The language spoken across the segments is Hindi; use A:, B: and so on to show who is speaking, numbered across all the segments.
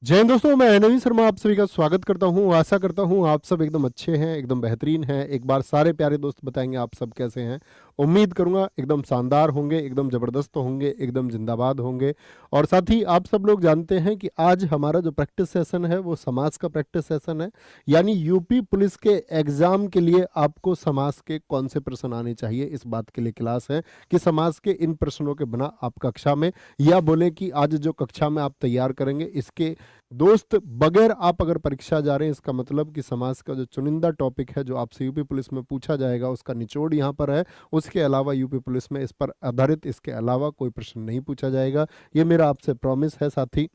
A: जय हिंद दोस्तों, मैं नवीन शर्मा आप सभी का स्वागत करता हूं। आशा करता हूं आप सब एकदम अच्छे हैं, एकदम बेहतरीन हैं। एक बार सारे प्यारे दोस्त बताएंगे आप सब कैसे हैं। उम्मीद करूंगा एकदम शानदार होंगे, एकदम ज़बरदस्त होंगे, एकदम जिंदाबाद होंगे। और साथ ही आप सब लोग जानते हैं कि आज हमारा जो प्रैक्टिस सेशन है वो समाज का प्रैक्टिस सेशन है। यानी यूपी पुलिस के एग्जाम के लिए आपको समाज के कौन से प्रश्न आने चाहिए, इस बात के लिए क्लास है कि समाज के इन प्रश्नों के बिना आप कक्षा में, या बोले कि आज जो कक्षा में आप तैयार करेंगे इसके दोस्त बगैर आप अगर परीक्षा जा रहे हैं, इसका मतलब कि समाज का जो चुनिंदा टॉपिक है जो आपसे यूपी पुलिस में पूछा जाएगा उसका निचोड़ यहाँ पर है। उसके अलावा यूपी पुलिस में इस पर आधारित इसके अलावा कोई प्रश्न नहीं पूछा जाएगा, ये मेरा आपसे प्रॉमिस है साथी।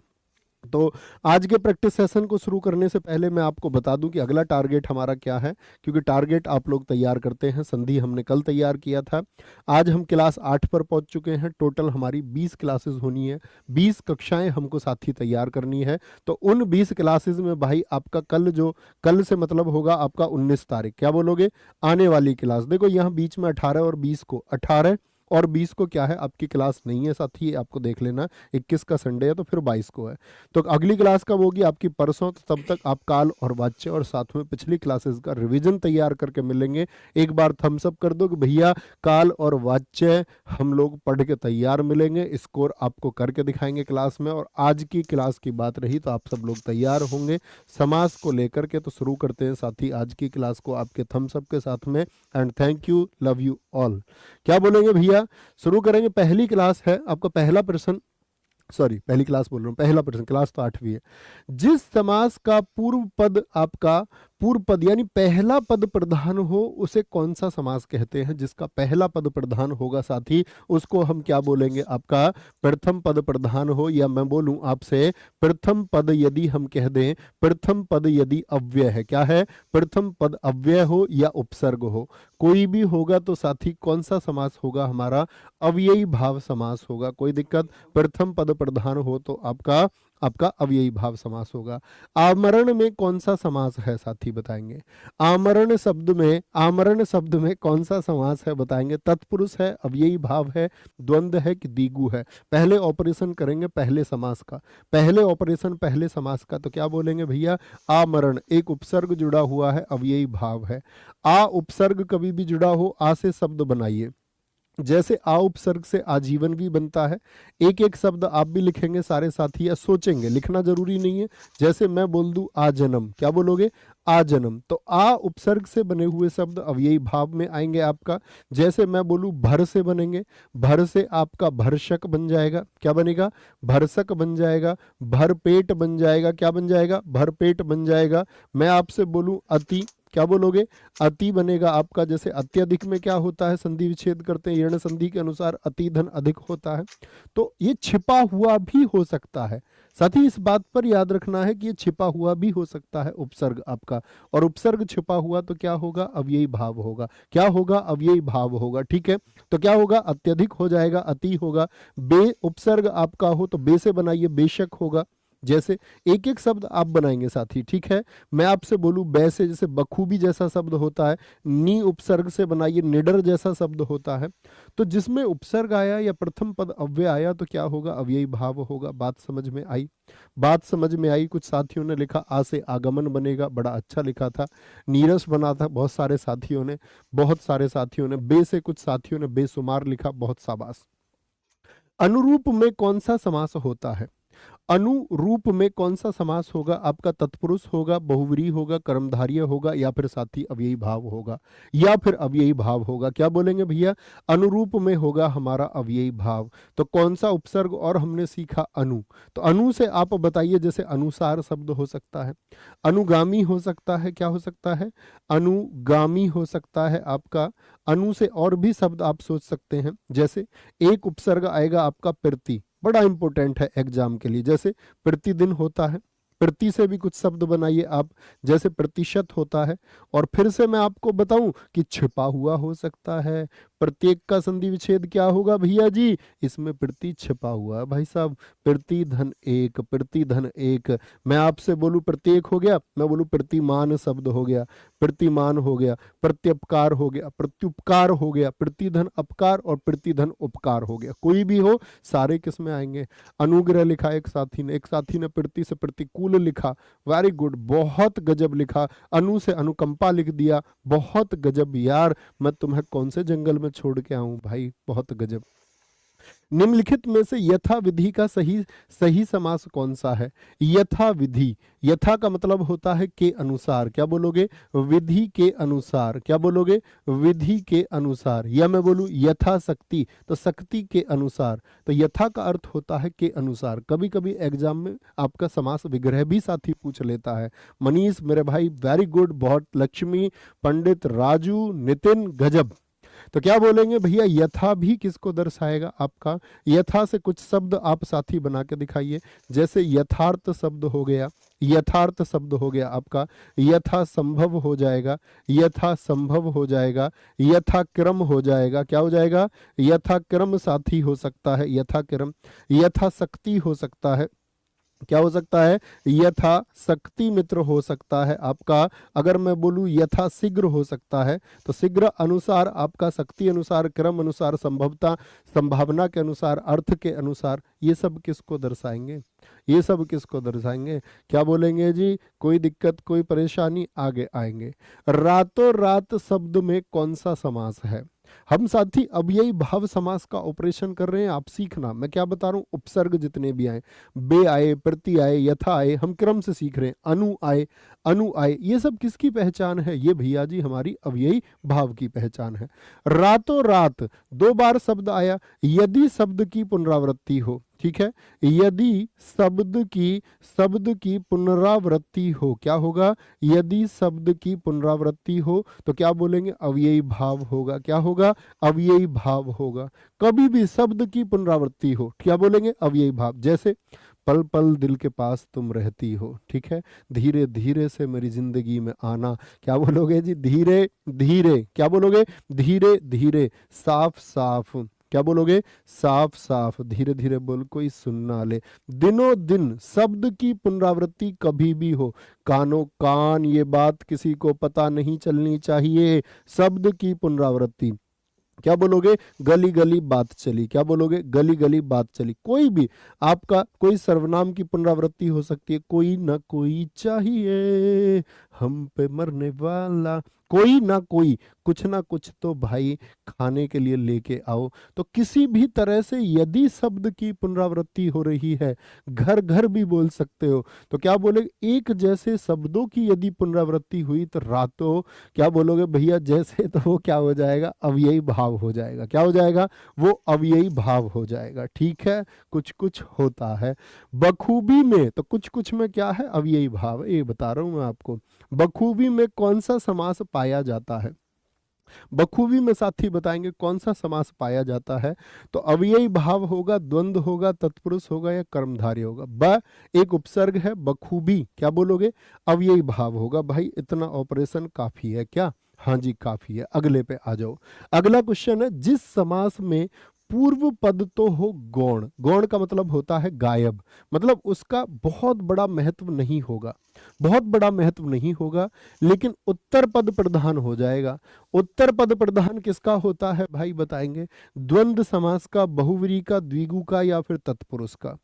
A: तो आज के प्रैक्टिस सेशन को शुरू करने से पहले मैं आपको बता दूं कि अगला टारगेट हमारा क्या है, क्योंकि टारगेट आप लोग तैयार करते हैं। संधि हमने कल तैयार किया था, आज हम क्लास 8 पर पहुंच चुके हैं। टोटल हमारी 20 क्लासेस होनी है, 20 कक्षाएं हमको साथी तैयार करनी है। तो उन 20 क्लासेस में भाई आपका कल से मतलब होगा आपका 19 तारीख, क्या बोलोगे, आने वाली क्लास। देखो यहाँ बीच में 18 और 20 को, 18 और 20 को क्या है, आपकी क्लास नहीं है साथी, आपको देख लेना। 21 का संडे है तो फिर 22 को है। तो अगली क्लास कब होगी आपकी, परसों। तो तब तक आप काल और वाच्य और साथ में पिछली क्लासेस का रिवीजन तैयार करके मिलेंगे। एक बार थम्स अप कर दो कि भैया काल और वाच्य हम लोग पढ़ के तैयार मिलेंगे, स्कोर आपको करके दिखाएंगे क्लास में। और आज की क्लास की बात रही तो आप सब लोग तैयार होंगे समाज को लेकर के। तो शुरू करते हैं साथी आज की क्लास को आपके थम्स अप के साथ में। And thank you, love you all. क्या बोलेंगे भैया, शुरू करेंगे। पहली क्लास है आपका पहला प्रश्न, सॉरी पहली क्लास बोल रहा हूँ, पहला प्रश्न, क्लास तो 8वीं है। जिस समास का पूर्व पद आपका, पूर्व पद यानी पहला पद प्रधान हो उसे कौन सा समास कहते हैं। जिसका पहला पद प्रधान होगा साथी उसको हम क्या बोलेंगे, आपका प्रथम पद प्रधान हो। या मैं बोलूं आपसे प्रथम पद यदि हम कह दें, प्रथम पद यदि अव्यय है, क्या है, प्रथम पद अव्यय हो या उपसर्ग हो, कोई भी होगा तो साथी कौन सा समास होगा हमारा, अव्ययी भाव समास होगा। कोई दिक्कत, प्रथम पद प्रधान हो तो आपका आपका अव्ययी भाव समास होगा। आमरण में कौन सा समास है साथी बताएंगे। आमरण शब्द में कौन सा समास है बताएंगे। तत्पुरुष है, अव्ययी भाव है, द्वंद्व है कि द्विगु है। पहले ऑपरेशन करेंगे पहले समास का, पहले ऑपरेशन पहले समास का। तो क्या बोलेंगे भैया, आमरण, एक उपसर्ग जुड़ा हुआ है, अव्ययी भाव है। आ उपसर्ग कभी भी जुड़ा हो, आ से शब्द बनाइए। जैसे आ उपसर्ग से आजीवन भी बनता है। एक एक शब्द आप भी लिखेंगे सारे साथी, या सोचेंगे, लिखना जरूरी नहीं है। जैसे मैं बोल दूं आ जन्म, क्या बोलोगे, आ जन्म, तो आ उपसर्ग से बने हुए शब्द अव्ययी भाव में आएंगे आपका। जैसे मैं बोलूं भर से बनेंगे, भर से आपका भरशक बन जाएगा, क्या बनेगा, भरसक बन जाएगा। भर पेट बन जाएगा, क्या बन जाएगा, भर पेट बन जाएगा। मैं आपसे बोलूं अति, क्या बोलोगे, अति बनेगा आपका। जैसे अत्यधिक में क्या होता है, संधि विच्छेद करते हैं, यण संधि के अनुसार अति धन अधिक होता है। तो ये छिपा हुआ भी हो सकता है साथी, इस बात पर याद रखना है कि ये छिपा हुआ भी हो सकता है उपसर्ग आपका। और उपसर्ग छिपा हुआ तो क्या होगा, अव्ययी भाव होगा। क्या होगा, अव्ययी भाव होगा। ठीक है, तो क्या होगा, अत्यधिक हो जाएगा, अति होगा। बे उपसर्ग आपका हो तो बे से बनाइए, बेशक होगा। जैसे एक एक शब्द आप बनाएंगे साथी, ठीक है। मैं आपसे बोलूं बै से, जैसे बखूबी जैसा शब्द होता है। नी उपसर्ग से बनाइए, निडर जैसा शब्द होता है। तो जिसमें उपसर्ग आया या प्रथम पद अव्यय आया तो क्या होगा, अव्ययी भाव होगा। बात समझ में आई, बात समझ में आई। कुछ साथियों ने लिखा आ से आगमन बनेगा, बड़ा अच्छा लिखा था। नीरस बना था बहुत सारे साथियों ने, बहुत सारे साथियों ने। बे से कुछ साथियों ने बेसुमार लिखा, बहुत शाबाश। अनुरूप में कौन सा समास होता है, अनुरूप में कौन सा समास होगा आपका, तत्पुरुष होगा, बहुव्रीहि होगा, कर्मधारय होगा, या फिर साथी अव्ययी भाव होगा, या फिर अव्ययी भाव होगा। क्या बोलेंगे भैया, अनुरूप में होगा हमारा अव्ययी भाव। तो कौन सा उपसर्ग और हमने सीखा, अनु। तो अनु से आप बताइए, जैसे अनुसार शब्द हो सकता है, अनुगामी हो सकता है, क्या हो सकता है, अनुगामी हो सकता है आपका। अनु से और भी शब्द आप सोच सकते हैं। जैसे एक उपसर्ग आएगा आपका प्रति, बड़ा इंपॉर्टेंट है एग्जाम के लिए। जैसे प्रतिदिन होता है, प्रति से भी कुछ शब्द बनाइए आप। जैसे प्रतिशत होता है। और फिर से मैं आपको बताऊं कि छिपा हुआ हो सकता है, प्रत्येक का संधि विच्छेद क्या होगा भैया जी, इसमें प्रति छिपा हुआ है भाई साहब, प्रति धन एक, प्रति धन एक। मैं आपसे बोलूं प्रत्येक हो गया, मैं बोलूं प्रतिमान शब्द हो गया, प्रतिमान हो गया, प्रत्युपकार हो गया, प्रत्युपकार हो गया, प्रतिधन अपकार और प्रतिधन उपकार हो गया। कोई भी हो, सारे किस में आएंगे? अनुग्रह लिखा एक साथी ने, एक साथी ने प्रति से प्रतिकूल लिखा, वेरी गुड, बहुत गजब लिखा। अनु से अनुकंपा लिख दिया, बहुत गजब यार, मैं तुम्हें कौन से जंगल में छोड़ के आऊं भाई, बहुत गजब। निम्नलिखित में से यथा विधि का सही सही समास कौन सा है? यथा विधि, यथा का मतलब होता है के अनुसार, क्या बोलोगे? विधि के अनुसार, क्या बोलोगे? विधि के अनुसार। या मैं बोलूं यथा शक्ति, तो शक्ति के अनुसार, तो यथा का अर्थ होता है के अनुसार। कभी कभी एग्जाम में आपका समास विग्रह भी साथी पूछ लेता है। मनीष मेरे भाई वेरी गुड, बहुत, लक्ष्मी, पंडित, राजू, नितिन, गजब। तो क्या बोलेंगे भैया, यथा भी किसको दर्शाएगा आपका? यथा से कुछ शब्द आप साथी बना के दिखाइए। जैसे यथार्थ शब्द हो गया, यथार्थ शब्द हो गया आपका, यथा संभव हो जाएगा, यथा संभव हो जाएगा, यथा क्रम हो जाएगा, क्या हो जाएगा? यथा क्रम साथी हो सकता है, यथा क्रम। यथा शक्ति हो सकता है, क्या हो सकता है? यथा शक्ति मित्र हो सकता है आपका। अगर मैं बोलूं यथा शीघ्र हो सकता है, तो शीघ्र अनुसार आपका, शक्ति अनुसार, क्रम अनुसार, संभवता, संभावना के अनुसार, अर्थ के अनुसार, ये सब किसको दर्शाएंगे? ये सब किसको दर्शाएंगे? क्या बोलेंगे जी? कोई दिक्कत, कोई परेशानी, आगे आएंगे। रातों रात शब्द में कौन सा समास है? हम साथी अब यही भाव समास का ऑपरेशन कर रहे हैं, आप सीखना। मैं क्या बता रहा हूं, उपसर्ग जितने भी आए, बे आए, प्रति आए, यथा आए, हम क्रम से सीख रहे हैं। अनु आए, अनु आए, ये सब किसकी पहचान है? ये भैया जी हमारी अव्ययी भाव की पहचान है। रातों रात, दो बार शब्द आया, यदि शब्द की पुनरावृत्ति हो, ठीक है, यदि शब्द की पुनरावृत्ति हो, क्या होगा? यदि शब्द की पुनरावृत्ति हो तो क्या बोलेंगे? अव्ययी भाव होगा, क्या होगा? अव्ययी भाव होगा। कभी भी शब्द की पुनरावृत्ति हो, क्या बोलेंगे? अव्ययी भाव। जैसे पल पल दिल के पास तुम रहती हो, ठीक है, धीरे धीरे से मेरी जिंदगी में आना, क्या बोलोगे जी? धीरे धीरे, क्या बोलोगे? धीरे धीरे, साफ साफ, क्या बोलोगे? साफ साफ, धीरे धीरे बोल, कोई सुनना ले। दिनों दिन, शब्द की पुनरावृत्ति कभी भी हो, कानों कान ये बात किसी को पता नहीं चलनी चाहिए। शब्द की पुनरावृत्ति, क्या बोलोगे? गली गली बात चली, क्या बोलोगे? गली गली बात चली। कोई भी आपका, कोई सर्वनाम की पुनरावृत्ति हो सकती है, कोई ना कोई चाहिए हम पे मरने वाला, कोई ना कोई, कुछ ना कुछ तो भाई खाने के लिए लेके आओ। तो किसी भी तरह से यदि शब्द की पुनरावृत्ति हो रही है, घर घर भी बोल सकते हो, तो क्या बोले? एक जैसे शब्दों की यदि पुनरावृत्ति हुई तो रातों, क्या बोलोगे भैया? जैसे, तो वो क्या हो जाएगा? अव्ययी भाव हो जाएगा। क्या हो जाएगा? वो अव्ययी भाव हो जाएगा। ठीक है, कुछ कुछ होता है। बखूबी में, तो कुछ कुछ में क्या है? अव्ययी भाव, ये बता रहा हूं मैं आपको। बखूबी में कौन सा समास पाया जाता है? बखूबी में साथी बताएंगे कौन सा समास पाया जाता है। तो अव्ययी भाव होगा, द्वंद्व होगा, तत्पुरुष होगा या कर्मधारय होगा। ब एक उपसर्ग है, बखूबी, क्या बोलोगे? अव्ययी भाव होगा। भाई इतना ऑपरेशन काफी है क्या? हाँ जी काफी है। अगले पे आ जाओ। अगला क्वेश्चन है, जिस समास में पूर्व पद तो हो गौण, गौण का मतलब होता है गायब, मतलब उसका बहुत बड़ा महत्व नहीं होगा, बहुत बड़ा महत्व नहीं होगा, लेकिन उत्तर पद प्रधान हो जाएगा। उत्तर पद प्रधान किसका होता है भाई बताएंगे? द्वंद्व समास का, बहुव्रीहि का, द्विगु का या फिर तत्पुरुष का।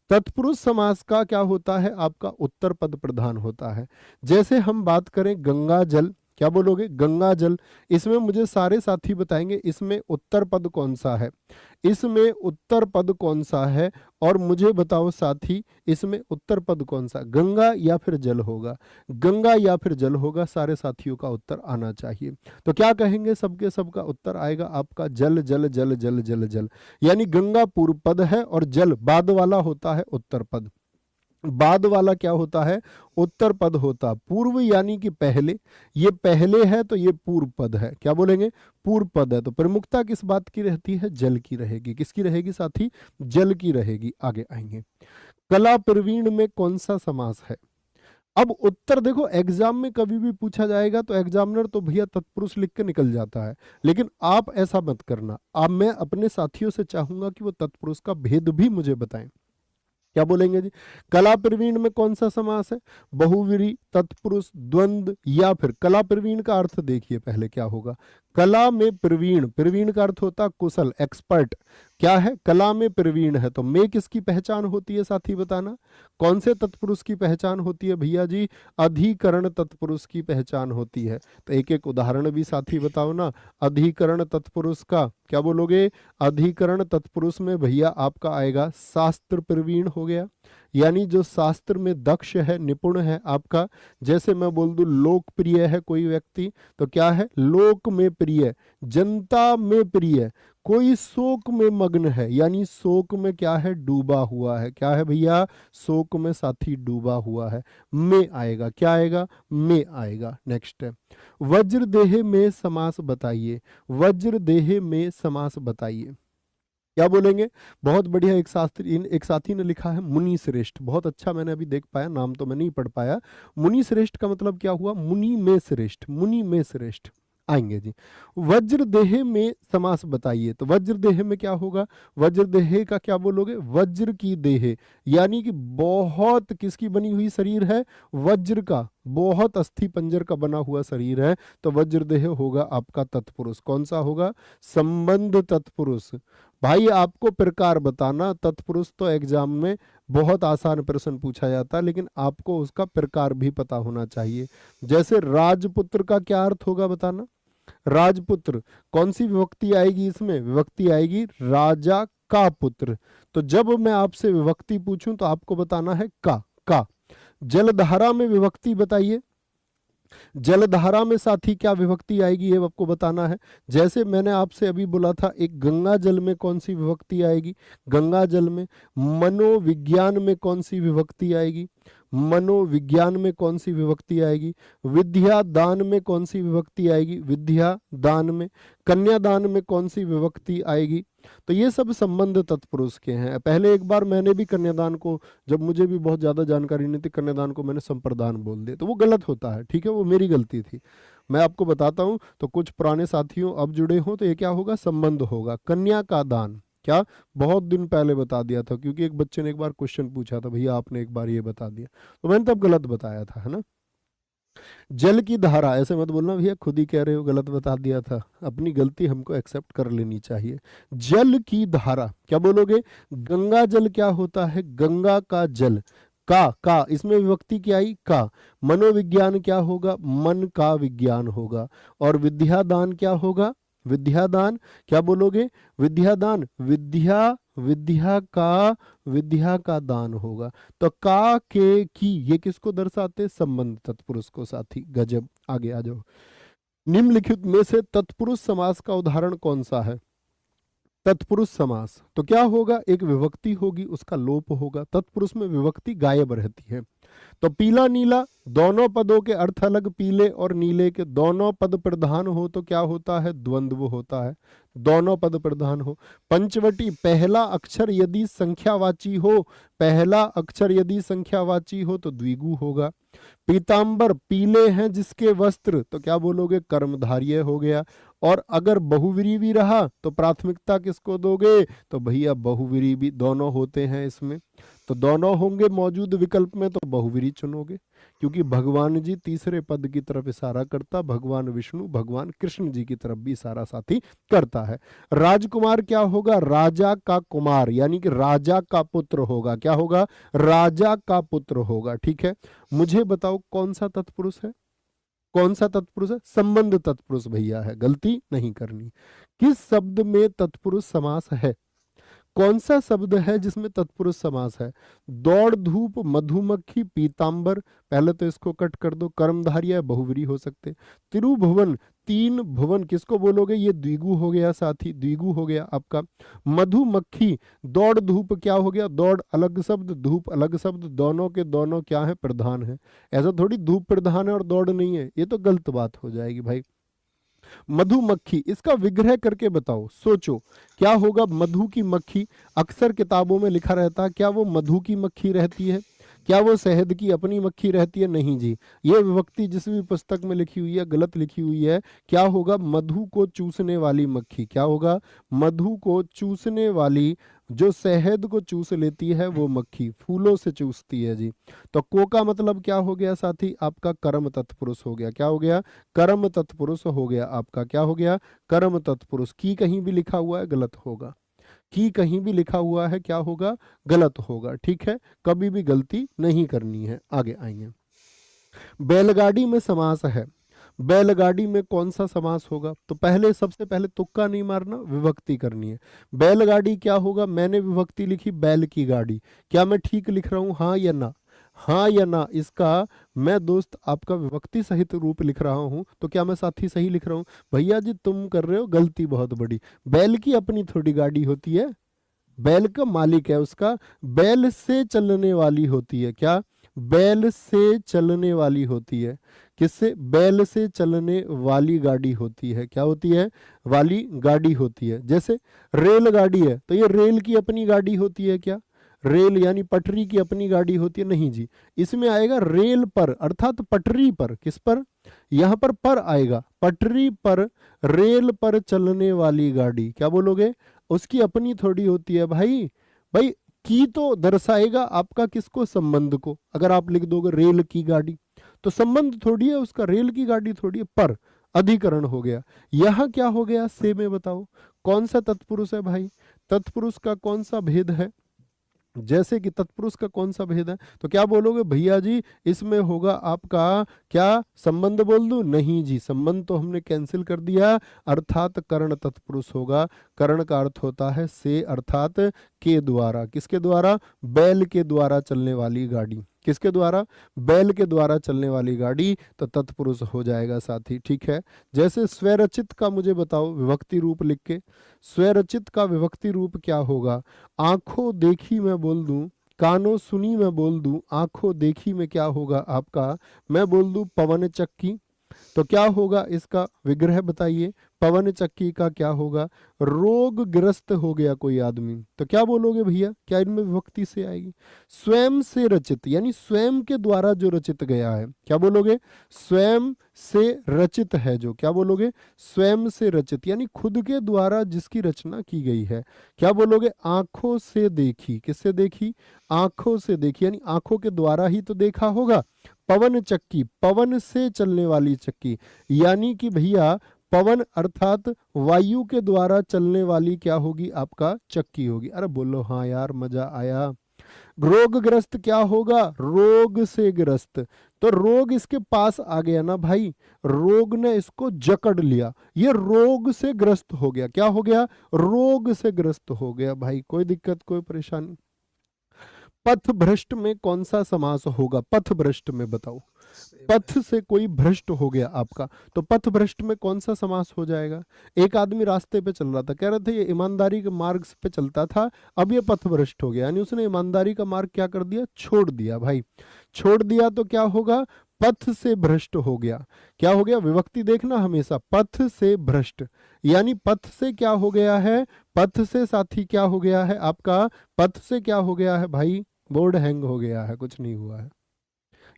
A: तत्पुरुष समास का क्या होता है आपका? उत्तर पद प्रधान होता है। जैसे हम बात करें गंगा जल, क्या बोलोगे? गंगा जल। इसमें मुझे सारे साथी बताएंगे इसमें उत्तर पद कौन सा है, इसमें उत्तर पद कौन सा है, और मुझे बताओ साथी इसमें उत्तर पद कौन सा, गंगा या फिर जल होगा? गंगा या फिर जल होगा, सारे साथियों का उत्तर आना चाहिए। तो क्या कहेंगे? सबके सबका उत्तर आएगा आपका जल जल जल जल जल जल, यानी गंगा पूर्व पद है और जल बाद वाला होता है उत्तर पद। बाद वाला क्या होता है? उत्तर पद होता। पूर्व यानी कि पहले, ये पहले है तो ये पूर्व पद है, क्या बोलेंगे? पूर्व पद है। तो प्रमुखता किस बात की रहती है? जल की रहेगी। किसकी रहेगी साथी? जल की रहेगी। आगे आएंगे। कला प्रवीण में कौन सा समास है? अब उत्तर देखो, एग्जाम में कभी भी पूछा जाएगा तो एग्जामिनर तो भैया तत्पुरुष लिख के निकल जाता है, लेकिन आप ऐसा मत करना। अब मैं अपने साथियों से चाहूंगा कि वो तत्पुरुष का भेद भी मुझे बताएं। क्या बोलेंगे जी? कला प्रवीण में कौन सा समास है? बहुव्रीहि, तत्पुरुष, द्वंद्व, या फिर कला प्रवीण का अर्थ देखिए पहले क्या होगा। कला में प्रवीण, प्रवीण का अर्थ होता कुशल, एक्सपर्ट। क्या है? कला में प्रवीण है, तो में किसकी पहचान होती है साथी बताना? कौन से तत्पुरुष की पहचान होती है भैया जी? अधिकरण तत्पुरुष की पहचान होती है। तो एक एक उदाहरण भी साथी बताओ ना। अधिकरण तत्पुरुष का क्या बोलोगे? अधिकरण तत्पुरुष में भैया आपका आएगा शास्त्र प्रवीण हो गया, यानी जो शास्त्र में दक्ष है, निपुण है आपका। जैसे मैं बोल दूं लोकप्रिय है कोई व्यक्ति, तो क्या है? लोक में प्रिय, जनता में प्रिय। कोई शोक में मग्न है, यानी शोक में क्या है? डूबा हुआ है। क्या है भैया? शोक में साथी डूबा हुआ है। में आएगा, क्या आएगा? में आएगा। नेक्स्ट है वज्रदेह में समास बताइए। वज्रदेह में समास बताइए, क्या बोलेंगे? बहुत बढ़िया। एक साथी ने लिखा है मुनि श्रेष्ठ, बहुत अच्छा मैंने अभी देख पाया, नाम तो मैं नहीं पढ़ पाया। मुनि श्रेष्ठ का मतलब क्या हुआ? मुनि में श्रेष्ठ, मुनि में श्रेष्ठ आएंगे जी। वज्रदेह में समास बताइए, तो वज्रदेह में क्या होगा? वज्रदेह का क्या बोलोगे? वज्र की देह, यानी कि बहुत किसकी बनी हुई शरीर है? वज्र का, बहुत अस्थि पंजर का बना हुआ शरीर है। तो वज्रदेह होगा आपका तत्पुरुष। कौन सा होगा? संबंध तत्पुरुष। भाई आपको प्रकार बताना, तत्पुरुष तो एग्जाम में बहुत आसान प्रश्न पूछा जाता है, लेकिन आपको उसका प्रकार भी पता होना चाहिए। जैसे राजपुत्र का क्या अर्थ होगा बताना। राजपुत्र, कौन सी विभक्ति आएगी इसमें? विभक्ति आएगी राजा का पुत्र। तो जब मैं आपसे विभक्ति पूछूं तो आपको बताना है का। जलधारा में विभक्ति बताइए। जलधारा में साथी क्या विभक्ति आएगी ये आपको बताना है। जैसे मैंने आपसे अभी बोला था, एक गंगा जल में कौन सी विभक्ति आएगी? गंगा जल में। मनोविज्ञान में कौन सी विभक्ति आएगी? मनोविज्ञान में कौन सी विभक्ति आएगी? विद्या दान में कौन सी विभक्ति आएगी? विद्या दान में। कन्यादान में कौन सी विभक्ति आएगी? तो ये सब संबंध तत्पुरुष के हैं। पहले एक बार मैंने भी कन्यादान को, जब मुझे भी बहुत ज्यादा जानकारी नहीं थी, कन्यादान को मैंने संप्रदान बोल दिया, तो वो गलत होता है। ठीक है, वो मेरी गलती थी। मैं आपको बताता हूं, तो कुछ पुराने साथियों अब जुड़े हों तो ये क्या होगा? संबंध होगा। कन्या का दान, क्या बहुत दिन पहले बता दिया था, क्योंकि एक बच्चे ने एक बार क्वेश्चन पूछा था, भैया आपने एक बार ये बता दिया, तो मैंने तब गलत बताया था, है ना। जल की धारा, ऐसे मत बोलना भैया खुद ही कह रहे हो गलत बता दिया था, अपनी गलती हमको एक्सेप्ट कर लेनी चाहिए। जल की धारा क्या बोलोगे? गंगा जल क्या होता है? गंगा का जल। का इसमें विभक्ति क्या आई? का। मनोविज्ञान क्या होगा? मन का विज्ञान होगा। और विद्यादान क्या होगा? विद्यादान क्या बोलोगे? विद्यादान, विद्या का दान होगा। तो का के की ये किसको दर्शाते? संबंध तत्पुरुष को साथी। गजब। आगे आ जाओ। निम्नलिखित में से तत्पुरुष समास का उदाहरण कौन सा है? तत्पुरुष समास तो क्या होगा? एक विभक्ति होगी, उसका लोप होगा। तत्पुरुष में विभक्ति गायब रहती है। तो पीला नीला, दोनों पदों के अर्थ अलग, पीले और नीले के दोनों पद प्रधान हो तो क्या होता है? द्वंद्व होता है। दोनों पद प्रधान हो। पंचवटी, पहला अक्षर यदि संख्यावाची हो, पहला अक्षर यदि संख्यावाची हो तो द्विगु होगा। पीतांबर, पीले हैं जिसके वस्त्र, तो क्या बोलोगे? कर्मधार्य हो गया। और अगर बहुव्रीहि भी रहा तो प्राथमिकता किसको दोगे? तो भैया बहुव्रीहि भी दोनों होते हैं इसमें, तो दोनों होंगे मौजूद विकल्प में, तो बहुव्रीहि चुनोगे। क्योंकि भगवान जी तीसरे पद की तरफ इशारा करता, भगवान विष्णु, भगवान कृष्ण जी की तरफ भी इशारा साथी करता है। राजकुमार क्या होगा? राजा का कुमार, यानी कि राजा का पुत्र होगा। क्या होगा? राजा का पुत्र होगा। ठीक है, मुझे बताओ कौन सा तत्पुरुष है? कौन सा तत्पुरुष है? संबंध तत्पुरुष भैया है, गलती नहीं करनी। किस शब्द में तत्पुरुष समास है? कौन सा शब्द है जिसमें तत्पुरुष समास है? दौड़ धूप, मधुमक्खी, पीतांबर, पहले तो इसको कट कर दो, कर्मधार्य बहुव्रीहि हो सकते। त्रिभुवन, तीन भुवन किसको बोलोगे? ये द्विगु हो गया साथी, द्विगु हो गया आपका। मधुमक्खी, दौड़ धूप क्या हो गया? दौड़ अलग शब्द, धूप अलग शब्द, दोनों के दोनों क्या है? प्रधान है। ऐसा थोड़ी धूप प्रधान है और दौड़ नहीं है, ये तो गलत बात हो जाएगी भाई। मधुमक्खी, इसका विग्रह करके बताओ, सोचो क्या होगा? मधु की मक्खी, अक्सर किताबों में लिखा रहता है, क्या वो मधु की मक्खी रहती है? क्या वो शहद की अपनी मक्खी रहती है? नहीं जी, ये विभक्ति जिस भी पुस्तक में लिखी हुई है गलत लिखी हुई है। क्या होगा? मधु को चूसने वाली मक्खी। क्या होगा? मधु को चूसने वाली, जो शहद को चूस लेती है वो मक्खी, फूलों से चूसती है जी। तो को का मतलब क्या हो गया साथी? आपका कर्म तत्पुरुष हो गया। क्या हो गया? कर्म तत्पुरुष हो गया आपका। क्या हो गया? कर्म तत्पुरुष। की कहीं भी लिखा हुआ है गलत होगा, की कहीं भी लिखा हुआ है क्या होगा? गलत होगा। ठीक है, कभी भी गलती नहीं करनी है। आगे आएंगे। बैलगाड़ी में समास है, बैलगाड़ी में कौन सा समास होगा? तो पहले सबसे पहले तुक्का नहीं मारना, विभक्ति करनी है। बैलगाड़ी क्या होगा? मैंने विभक्ति लिखी बैल की गाड़ी, क्या मैं ठीक लिख रहा हूं? हाँ या ना? हाँ या ना? इसका मैं दोस्त आपका विभक्ति सहित रूप लिख रहा हूं, तो क्या मैं साथी सही लिख रहा हूं? भैया जी तुम कर रहे हो गलती बहुत बड़ी। बैल की अपनी थोड़ी गाड़ी होती है, बैल का मालिक है उसका, बैल से चलने वाली होती है। क्या? बैल से चलने वाली होती है। किससे? बैल से चलने वाली गाड़ी होती है। क्या होती है? वाली गाड़ी होती है। जैसे रेलगाड़ी है तो ये रेल की अपनी गाड़ी होती है। क्या? रेल यानी पटरी की अपनी गाड़ी होती है? नहीं जी, इसमें आएगा रेल पर अर्थात पटरी पर। किस पर? यहां पर आएगा, पटरी पर, रेल पर चलने वाली गाड़ी। क्या बोलोगे? उसकी अपनी थोड़ी होती है भाई। भाई की तो दर्शाएगा आपका किसको? संबंध को। अगर आप लिख दोगे रेल की गाड़ी तो संबंध थोड़ी है उसका, रेल की गाड़ी थोड़ी है। पर अधिकरण हो गया। यहां क्या हो गया? से में बताओ कौन सा तत्पुरुष है भाई? तत्पुरुष का कौन सा भेद है? जैसे कि तत्पुरुष का कौन सा भेद है? तो क्या बोलोगे भैया जी? इसमें होगा आपका क्या? संबंध बोल दूं? नहीं जी, संबंध तो हमने कैंसिल कर दिया, अर्थात कर्ण तत्पुरुष होगा। कर्ण का अर्थ होता है से, अर्थात के द्वारा। किसके द्वारा? बैल के द्वारा चलने वाली गाड़ी। किसके द्वारा? बैल के द्वारा चलने वाली गाड़ी, तो तत्पुरुष हो जाएगा साथी। ठीक है, जैसे स्वरचित का मुझे बताओ विभक्ति रूप लिख के। स्वरचित का विभक्ति रूप क्या होगा? आंखों देखी मैं बोल दूं, कानों सुनी मैं बोल दूं, आंखों देखी में क्या होगा आपका? मैं बोल दूं पवन चक्की, तो क्या होगा इसका विग्रह बताइए? पवन चक्की का क्या होगा? रोगग्रस्त हो गया कोई आदमी, तो क्या बोलोगे भैया? क्या इनमें विभक्ति से आएगी? स्वयं से रचित, यानी स्वयं के द्वारा जो रचित गया है। क्या बोलोगे? स्वयं से रचित है जो। क्या बोलोगे? स्वयं से रचित, यानी खुद के द्वारा जिसकी रचना की गई है। क्या बोलोगे? आंखों से देखी। किससे देखी? आंखों से देखी, यानी आंखों के द्वारा ही तो देखा होगा। पवन चक्की, पवन से चलने वाली चक्की, यानी कि भैया पवन अर्थात वायु के द्वारा चलने वाली क्या होगी? आपका चक्की होगी। अरे बोलो हाँ यार, मजा आया। रोगग्रस्त क्या होगा? रोग से ग्रस्त, तो रोग इसके पास आ गया ना भाई, रोग ने इसको जकड़ लिया, ये रोग से ग्रस्त हो गया। क्या हो गया? रोग से ग्रस्त हो गया भाई। कोई दिक्कत, कोई परेशानी? पथ भ्रष्ट में कौन सा समास होगा? पथ भ्रष्ट में बताओ। पथ से कोई भ्रष्ट हो गया आपका, तो पथ भ्रष्ट में कौन सा समास हो जाएगा? एक आदमी रास्ते पे चल रहा था, कह रहे थे ये ईमानदारी के मार्ग पे चलता था, अब ये पथ भ्रष्ट हो गया, यानी उसने ईमानदारी का मार्ग क्या कर दिया? छोड़ दिया भाई। छोड़ दिया तो क्या होगा? पथ से भ्रष्ट हो गया। क्या हो गया? विभक्ति देखना हमेशा, पथ से भ्रष्ट, यानी पथ से क्या हो गया है? पथ से साथी क्या हो गया है आपका? पथ से क्या हो गया है भाई? बोर्ड हैंग हो गया है, कुछ नहीं हुआ है।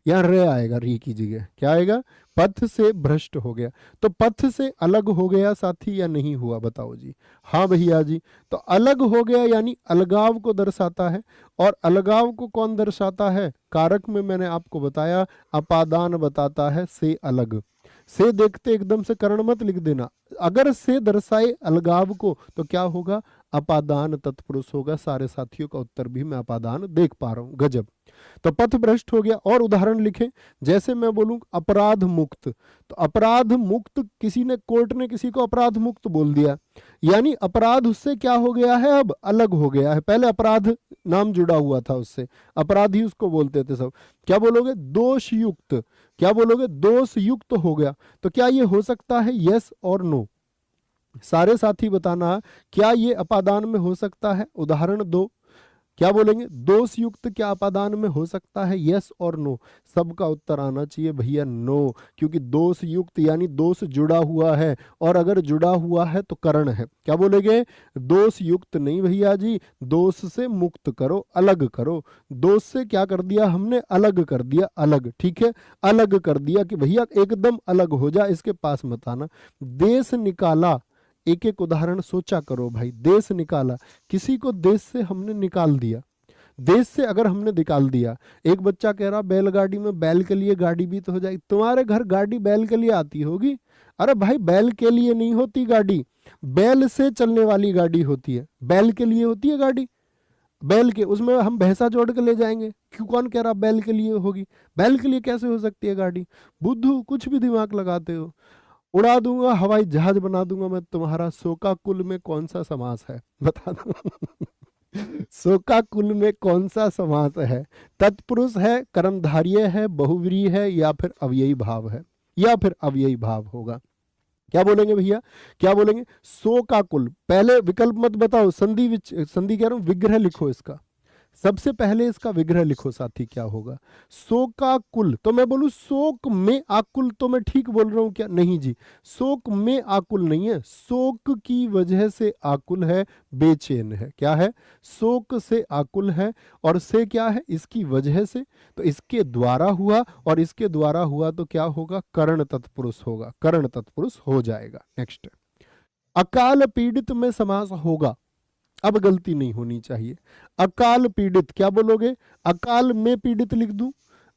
A: यहाँ रे आएगा, री की जगह क्या आएगा? पथ से भ्रष्ट हो गया। तो पथ से अलग हो गया साथी या नहीं हुआ? बताओ जी। हाँ भैया जी, तो अलग हो गया यानी अलगाव को दर्शाता है। और अलगाव को कौन दर्शाता है? कारक में मैंने आपको बताया, अपादान बताता है से अलग। से देखते एकदम से कर्ण मत लिख देना, अगर से दर्शाए अलगाव को तो क्या होगा? अपादान तत्पुरुष होगा। सारे साथियों का उत्तर भी मैं अपादान देख पा रहा हूं, गजब। तो पथ भ्रष्ट हो गया। और उदाहरण लिखें, जैसे मैं बोलूं अपराध मुक्त, तो अपराध मुक्त, किसी ने, कोर्ट ने किसी को अपराध मुक्त बोल दिया, यानी अपराध उससे क्या हो गया है? अब अलग हो गया है। पहले अपराध नाम जुड़ा हुआ था उससे, अपराधी उसको बोलते थे सब। क्या बोलोगे? दोष युक्त। क्या बोलोगे? दोष युक्त हो गया। तो क्या ये हो सकता है? यस और नो? सारे साथी बताना, क्या ये अपादान में हो सकता है? उदाहरण दो। क्या बोलेंगे, दोष युक्त क्या अपादान में हो सकता है, यस और नो। सबका उत्तर आना चाहिए भैया नो, क्योंकि दोष युक्त यानी दोष जुड़ा हुआ है, और अगर जुड़ा हुआ है तो करण है। क्या बोलेंगे, दोष युक्त नहीं भैया जी, दोष से मुक्त करो, अलग करो। दोष से क्या कर दिया हमने, अलग कर दिया, अलग, ठीक है, अलग कर दिया कि भैया एकदम अलग हो जा, इसके पास मत आना। देश निकाला, एक एक उदाहरण सोचा करो भाई, देश निकाला, किसी को देश से हमने निकाल दिया, देश से अगर हमने निकाल दिया। एक बच्चा कह रहा बैलगाड़ी में बैल के लिए गाड़ी भी तो हो जाएगी, तुम्हारे घर गाड़ी बैल के लिए आती होगी? अरे भाई बैल के लिए नहीं होती गाड़ी, बैल से चलने वाली गाड़ी होती है, बैल के लिए होती है गाड़ी, बैल के, उसमें हम भैंसा जोड़ के ले जाएंगे, क्यों, कौन कह रहा बैल के लिए होगी? बैल के लिए कैसे हो सकती है गाड़ी? बुद्धू, कुछ भी दिमाग लगाते हो। उड़ा दूंगा, हवाई जहाज बना दूंगा मैं तुम्हारा। शोका कुल में कौन सा समास है, बता दो। शोका कुल में कौन सा समास है? तत्पुरुष है, कर्मधारय है, बहुव्रीहि है, या फिर अव्ययी भाव है, या फिर अव्ययी भाव होगा। क्या बोलेंगे भैया, क्या बोलेंगे, शोका कुल। पहले विकल्प मत बताओ, संधि संधि कह रहा हूं, विग्रह लिखो इसका, सबसे पहले इसका विग्रह लिखो साथी, क्या होगा, शोकाकुल। तो मैं बोलूं शोक में आकुल, तो मैं ठीक बोल रहा हूं क्या? नहीं जी, शोक में आकुल नहीं है, शोक की वजह से आकुल है, बेचैन है। क्या है, शोक से आकुल है, और से क्या है, इसकी वजह से, तो इसके द्वारा हुआ, और इसके द्वारा हुआ तो क्या होगा, करण तत्पुरुष होगा, करण तत्पुरुष हो जाएगा। नेक्स्ट, अकाल पीड़ित में समास होगा, अब गलती नहीं होनी चाहिए। अकाल पीड़ित, क्या बोलोगे, अकाल में पीड़ित लिख दूं,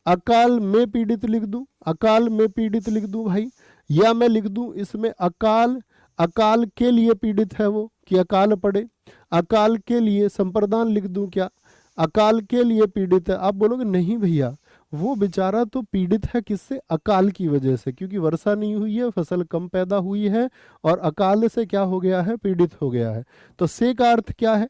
A: अकाल में पीड़ित लिख दूं, अकाल में पीड़ित लिख दूं भाई, या मैं लिख दूं इसमें अकाल, अकाल के लिए पीड़ित है वो, कि अकाल पड़े, अकाल के लिए संप्रदान लिख दूं क्या, अकाल के लिए पीड़ित है? आप बोलोगे नहीं भैया, वो बेचारा तो पीड़ित है किससे, अकाल की वजह से, क्योंकि वर्षा नहीं हुई है, फसल कम पैदा हुई है, और अकाल से क्या हो गया है, पीड़ित हो गया है। तो से का अर्थ क्या है,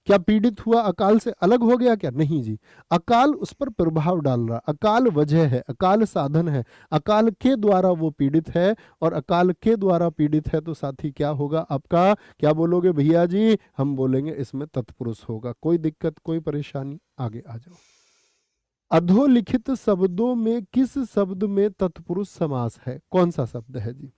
A: क्या पीड़ित हुआ, अकाल से अलग हो गया क्या? नहीं जी, अकाल उस पर प्रभाव डाल रहा, अकाल वजह है, अकाल साधन है, अकाल के द्वारा वो पीड़ित है, और अकाल के द्वारा पीड़ित है, तो साथी क्या होगा आपका, क्या बोलोगे भैया जी? हम बोलेंगे इसमें तत्पुरुष होगा। कोई दिक्कत, कोई परेशानी? आगे आ जाओ। अधोलिखित शब्दों में किस शब्द में तत्पुरुष समास है? कौन सा शब्द है जी?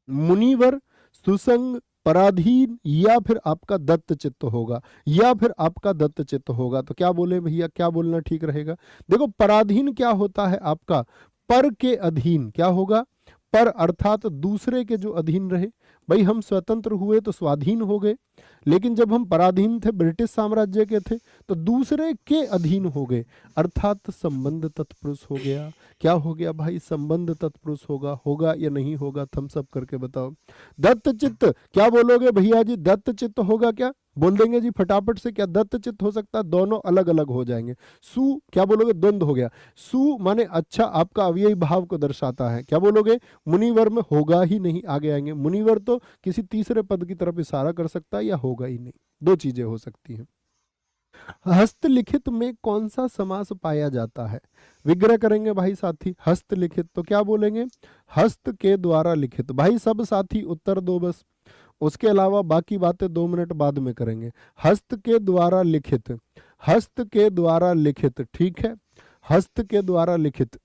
A: मुनिवर, सुसंग, पराधीन, या फिर आपका दत्त चित्त होगा, या फिर आपका दत्त चित्त होगा। तो क्या बोले भैया, क्या बोलना ठीक रहेगा? देखो पराधीन क्या होता है आपका, पर के अधीन। क्या होगा, पर अर्थात दूसरे के जो अधीन रहे। भाई हम स्वतंत्र हुए तो स्वाधीन हो गए, लेकिन जब हम पराधीन थे, ब्रिटिश साम्राज्य के थे, तो दूसरे के अधीन हो गए, अर्थात संबंध तत्पुरुष हो गया। क्या हो गया भाई, संबंध तत्पुरुष होगा। होगा या नहीं होगा, थम्स अप करके बताओ। दत्त चित्त, क्या बोलोगे भैया जी, दत्त चित्त होगा क्या? बोल देंगे जी फटाफट से, क्या दत्त चित्त हो सकता है? दोनों अलग अलग हो जाएंगे। सु, क्या बोलोगे, द्वंद्व हो गया। सु माने अच्छा, आपका अव्ययी भाव को दर्शाता है। क्या बोलोगे, मुनिवर में होगा ही नहीं, आगे आएंगे। मुनिवर तो किसी तीसरे पद की तरफ इशारा कर सकता है, या होगा ही नहीं, दो चीजें हो सकती हैं। हस्तलिखित में कौन सा समास पाया जाता है? विग्रह करेंगे भाई साथी। हस्तलिखित तो क्या बोलेंगे, हस्त के द्वारा लिखित। भाई सब साथी उत्तर दो बस, उसके अलावा बाकी बातें 2 मिनट बाद में करेंगे। हस्त के द्वारा लिखित, हस्त के द्वारा लिखित, ठीक है, हस्त के द्वारा लिखित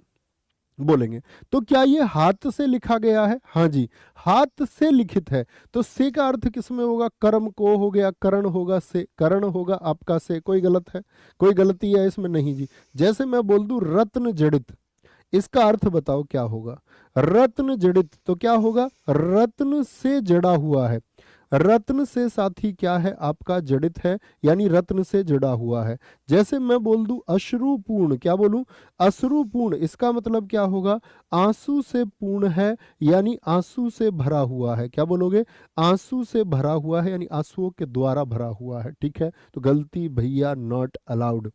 A: बोलेंगे। तो क्या ये हाथ से लिखा गया है? हाँ जी, हाथ से लिखित है। तो से का अर्थ किसमें होगा, कर्म को हो गया, करण होगा, से, करण होगा आपका से। कोई गलत है, कोई गलती है इसमें? नहीं जी। जैसे मैं बोल दूं रत्न जड़ित, इसका अर्थ बताओ क्या होगा, रत्न जड़ित, तो क्या होगा, रत्न से जड़ा हुआ है। रत्न से साथी क्या है आपका, जड़ित है, यानी रत्न से जुड़ा हुआ है। जैसे मैं बोल दूं अश्रुपूर्ण, क्या बोलूं, अश्रुपूर्ण, इसका मतलब क्या होगा, आंसू से पूर्ण है, यानी आंसू से भरा हुआ है। क्या बोलोगे, आंसू से भरा हुआ है, यानी आंसुओं के द्वारा भरा हुआ है। ठीक है, तो गलती भैया नॉट अलाउड।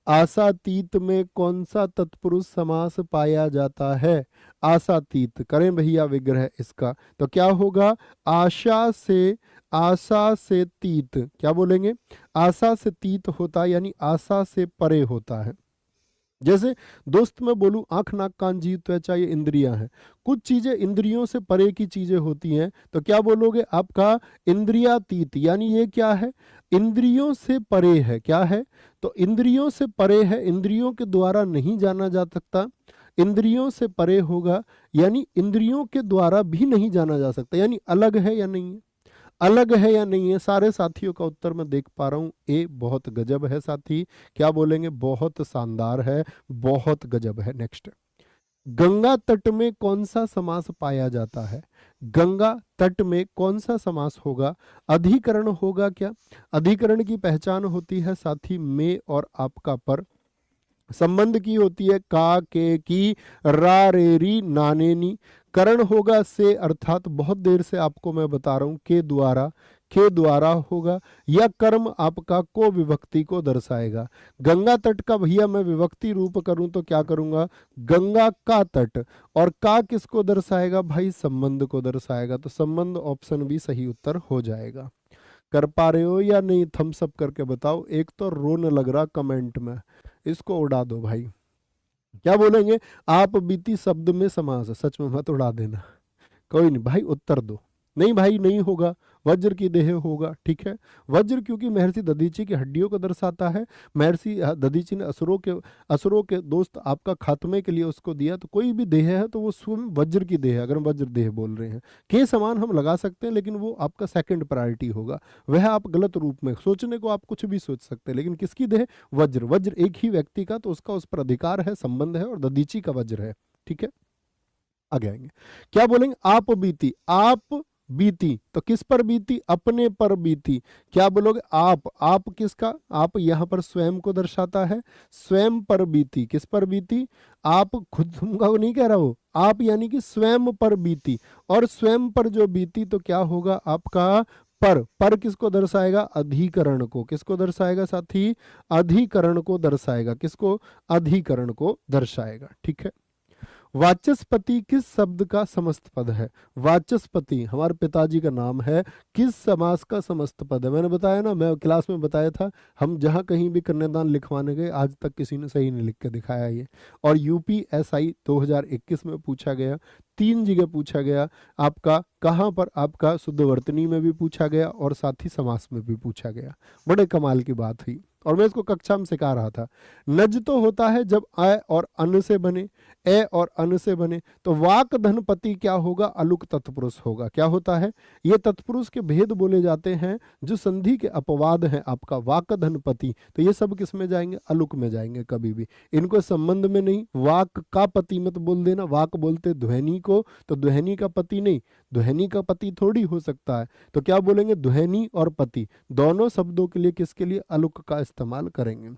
A: आशातीत में कौन सा तत्पुरुष समास पाया जाता है? आशातीत, करें भैया विग्रह इसका, तो क्या होगा, आशा से, आशा से तीत। क्या बोलेंगे, आशा से तीत होता है, यानी आशा से परे होता है। जैसे दोस्त मैं बोलूं आंख नाक कान जीभ त्वचा ये इंद्रियां हैं, कुछ चीजें इंद्रियों से परे की चीजें होती हैं, तो क्या बोलोगे आपका इंद्रियातीत, यानी ये क्या है, इंद्रियों से परे है। क्या है, तो इंद्रियों से परे है, इंद्रियों के द्वारा नहीं जाना जा सकता, इंद्रियों से परे होगा, यानी इंद्रियों के द्वारा भी नहीं जाना जा सकता, यानी अलग है या नहीं है, अलग है या नहीं है। सारे साथियों का उत्तर मैं देख पा रहा हूं, ए बहुत गजब है साथी, क्या बोलेंगे, बहुत शानदार है, बहुत गजब है। नेक्स्ट, गंगा तट में कौन सा समास पाया जाता है, गंगा तट में कौन सा समास होगा, अधिकरण होगा क्या, अधिकरण की पहचान होती है साथी में और आपका पर, संबंध की होती है का के की रा रे री नाने नी, करण होगा से, अर्थात बहुत देर से आपको मैं बता रहा हूं के द्वारा होगा, या कर्म आपका को विभक्ति को दर्शाएगा। गंगा तट का भैया मैं विभक्ति रूप करूं तो क्या करूंगा, गंगा का तट, और का किसको दर्शाएगा भाई, संबंध को दर्शाएगा, तो संबंध ऑप्शन भी सही उत्तर हो जाएगा। कर पा रहे हो या नहीं, थम्स अप करके बताओ। एक तो रोने लग रहा कमेंट में, इसको उड़ा दो भाई। क्या बोलेंगे, आप बीती शब्द में समास, सच में मत उड़ा देना, कोई नहीं भाई, उत्तर दो। नहीं भाई नहीं होगा, वज्र की देह होगा, ठीक है। वज्र क्योंकि महर्षि दधीची की हड्डियों को दर्शाता है, महर्षि दधीची ने असुरों के दोस्त आपका खात्मे के लिए उसको दिया, तो कोई भी देह है तो वो स्वयं वज्र की देह है, अगर हम वज्र देह बोल रहे हैं। के समान हम लगा सकते हैं, लेकिन वो आपका सेकंड प्रायोरिटी होगा, वह आप गलत रूप में सोचने को आप कुछ भी सोच सकते हैं, लेकिन किसकी देह, वज्र, वज्र एक ही व्यक्ति का, तो उसका उस पर अधिकार है, संबंध है, और दधीची का वज्र है, ठीक है। आगे आएंगे, क्या बोलेंगे, आप बीती, आप बीती तो किस पर बीती, अपने पर बीती। क्या बोलोगे, आप किसका, आप यहां पर स्वयं को दर्शाता है, स्वयं पर बीती, किस पर बीती, आप खुद तुमका नहीं कह रहा हो, आप यानी कि स्वयं पर बीती, और स्वयं पर जो बीती तो क्या होगा आपका पर किसको दर्शाएगा, अधिकरण को, किसको दर्शाएगा साथी, अधिकरण को दर्शाएगा, किसको, अधिकरण को दर्शाएगा, ठीक है। वाचस्पति किस शब्द का समस्त पद है, वाचस्पति हमारे पिताजी का नाम है, किस समास का समस्त पद है, मैंने बताया ना, मैं क्लास में बताया था, हम जहां कहीं भी कन्यादान लिखवाने गए आज तक किसी ने सही नहीं लिख के दिखाया ये, और यूपीएसआई 2021 में पूछा गया, 3 जगह पूछा गया आपका, कहाँ पर आपका शुद्धवर्तनी में भी पूछा गया और साथ ही समास में भी पूछा गया, बड़े कमाल की बात हुई, और मैं इसको कक्षा में सिखा रहा था। नज तो होता है जब अ और अन से बने, ए और अन से बने, तो वाक धनपति क्या होगा, अलुक तत्पुरुष होगा। क्या होता है, ये तत्पुरुष के भेद बोले जाते हैं जो संधि के अपवाद हैं आपका, वाक धनपति, तो ये सब किस में जाएंगे, अलुक में जाएंगे, कभी भी इनको संबंध में नहीं। वाक का पति मत बोल देना, वाक बोलते ध्वनि को, तो ध्वनि का पति नहीं, ध्वनि का पति थोड़ी हो सकता है, तो क्या बोलेंगे, ध्वनि और पति दोनों शब्दों के लिए किसके लिए, अलुक का इस्तेमाल करेंगे।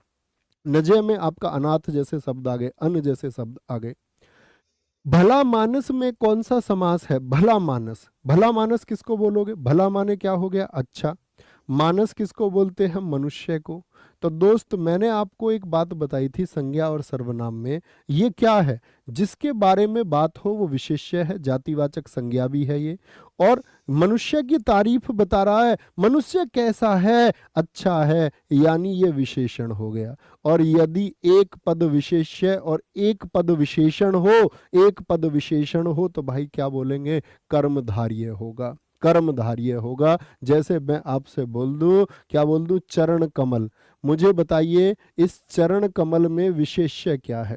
A: नजय में आपका अनाथ जैसे शब्द आ गए, अन जैसे शब्द आ गए। भला मानस में कौन सा समास है, भला मानस, भला मानस किसको बोलोगे, भला माने क्या हो गया, अच्छा, मानस किसको बोलते हैं, मनुष्य को। तो दोस्त मैंने आपको एक बात बताई थी संज्ञा और सर्वनाम में, ये क्या है, जिसके बारे में बात हो वो विशेष्य है, जातिवाचक संज्ञा भी है ये, और मनुष्य की तारीफ बता रहा है, मनुष्य कैसा है, अच्छा है, यानी ये विशेषण हो गया। और यदि एक पद विशेष्य और एक पद विशेषण हो, एक पद विशेषण हो, तो भाई क्या बोलेंगे, कर्मधार्य होगा, कर्मधार्य होगा। जैसे मैं आपसे बोल दूं, क्या बोल दूं, चरण कमल, मुझे बताइए इस चरण कमल में विशेष्य क्या है,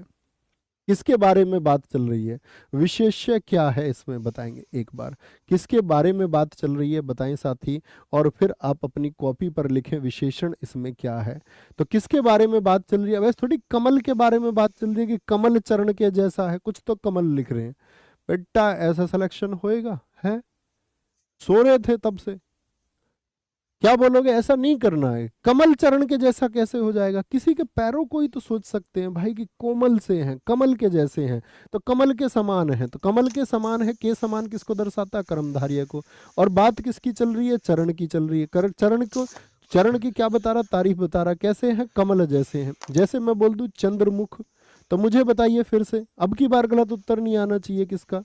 A: किसके बारे में बात चल रही है, विशेष्य क्या है इसमें बताएंगे, एक बार किसके बारे में बात चल रही है बताएं साथी, और फिर आप अपनी कॉपी पर लिखें विशेषण इसमें क्या है। तो किसके बारे में बात चल रही है, वैसे थोड़ी कमल के बारे में बात चल रही है कि कमल चरण के जैसा है, कुछ तो कमल लिख रहे हैं बेटा, ऐसा सिलेक्शन होएगा, है सो रहे थे तब से, क्या बोलोगे, ऐसा नहीं करना है, कमल चरण के जैसा कैसे हो जाएगा, किसी के पैरों को ही तो सोच सकते हैं भाई कि कोमल से हैं, कमल के जैसे हैं, तो कमल के समान है, तो कमल के समान है, के समान किसको दर्शाता है, कर्मधार्य को। और बात किसकी चल रही है, चरण की चल रही है, चरण को, चरण की क्या बता रहा, तारीफ बता रहा, कैसे हैं, कमल जैसे हैं। जैसे मैं बोल दूं चंद्रमुख, तो मुझे बताइए फिर से, अब की बार गलत उत्तर नहीं आना चाहिए किसका,